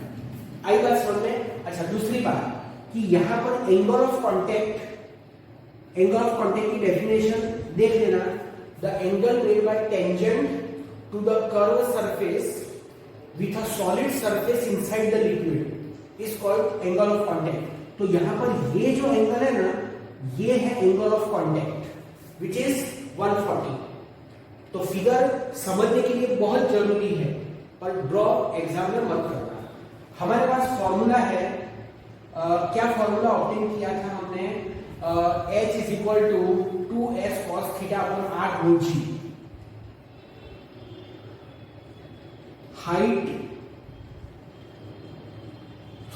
आई बात समझ में? अच्छा, दूसरी बात कि यहां पर एंगल ऑफ कांटेक्ट की डेफिनेशन देख लेना। The angle made by tangent to the curve surface with a solid surface inside the liquid is called angle of contact. तो यहां पर ये जो एंगल है ना, ये है angle of contact which is 140। तो फिगर समझने के लिए बहुत जरूरी है, पर ड्रॉ एग्जाम में मत करना। हमारे पास फॉर्मूला है। क्या फॉर्मूला ऑब्टेन किया था हमने? H is equal to 2s cos theta upon 8 ρg। Height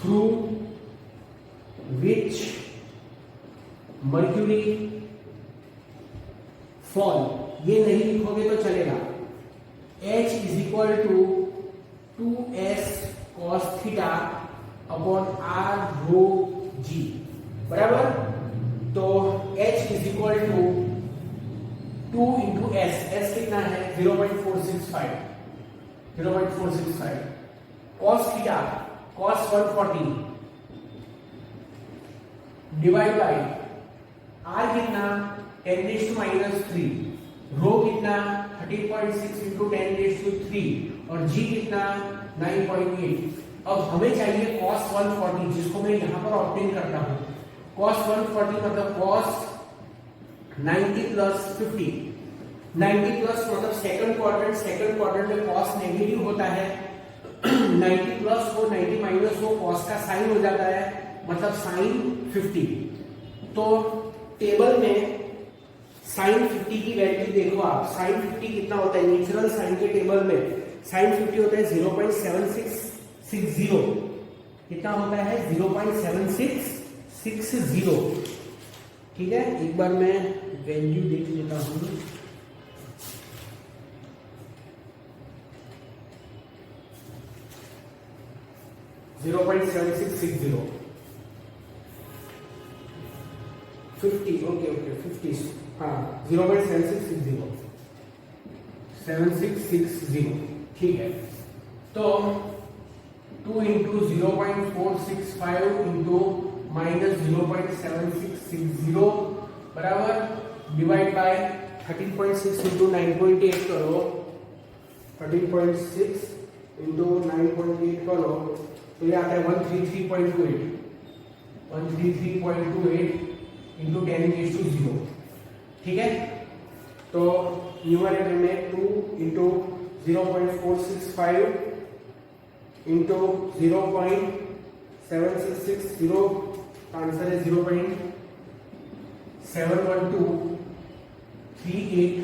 through which mercury fall, ये नहीं लिखोगे तो चलेगा। H is equal to 2s cos theta upon r rho g। बराबर? तो H is equal to 2 into S कितना है? 0.465 cos theta cos 140 divide by r कितना? 10⁻³ रो कितना? 13.6 इंटू 10⁻³ और g कितना? 9.8। अब हमें चाहिए cos 140, जिसको मैं यहां पर ऑब्टेन करता हूं। cos 140 मतलब cos 90 प्लस 50। 90 प्लस मतलब सेकंड क्वाड्रेंट में cos नेगेटिव होता है। 90 प्लस हो 90 माइनस हो, cos का साइन हो जाता है, मतलब साइन 50। तो टेबल में साइन 50 की वैल्यू देखो आप। साइन 50 कितना होता है? नेचुरल साइन के टेबल में साइन 50 होता है 0.7660। कितना होता है? 0.7660। ठीक है, एक बार मैं वैल्यू देख लेता हूं। 0.7660 50 ओके 50 हाँ 0.7660 ठीक है। तो 2 इंटू 0.465 इंटू माइनस 0.7660 बराबर डिवाइड बाय 13.6 इंटू 9.8 करो, 13.6 इंटू 9.8 करो तो ये आता है 133.28 इंटू 10⁻⁴ ठीक है। तो न्यूमरेटर में 2 इंटू 0.465 इंटू 0.7660 आंसर है 0.71238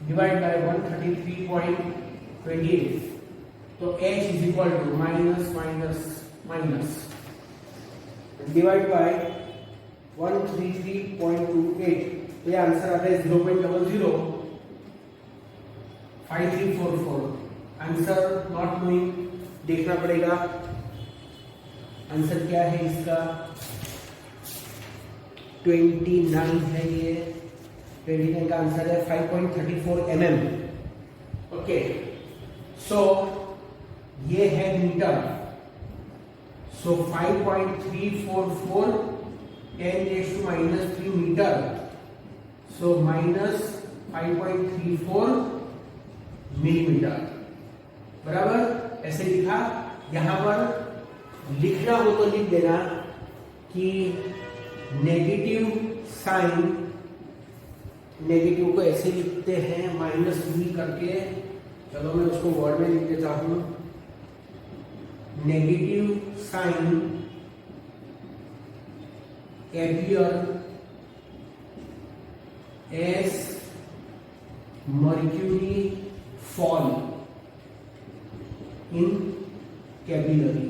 डिवाइड बाय 133.28 तो h is equal to minus minus minus divide by 133.28 तो ये आंसर आता है 0.005344 आंसर नॉट नोइंग देखना पड़ेगा। आंसर क्या है इसका 29 है, ये 29 का आंसर है 5.34 mm ओके। सो ये है मीटर, सो 5.344 10⁻³ मीटर, सो माइनस 5.34 मिलीमीटर बराबर ऐसे लिखा। यहां पर लिखना हो तो लिख देना कि नेगेटिव साइन, नेगेटिव को ऐसे लिखते हैं -v करके, चलो मैं उसको वर्ड में लिख देता हूं। Negative sign appear as mercury fall in capillary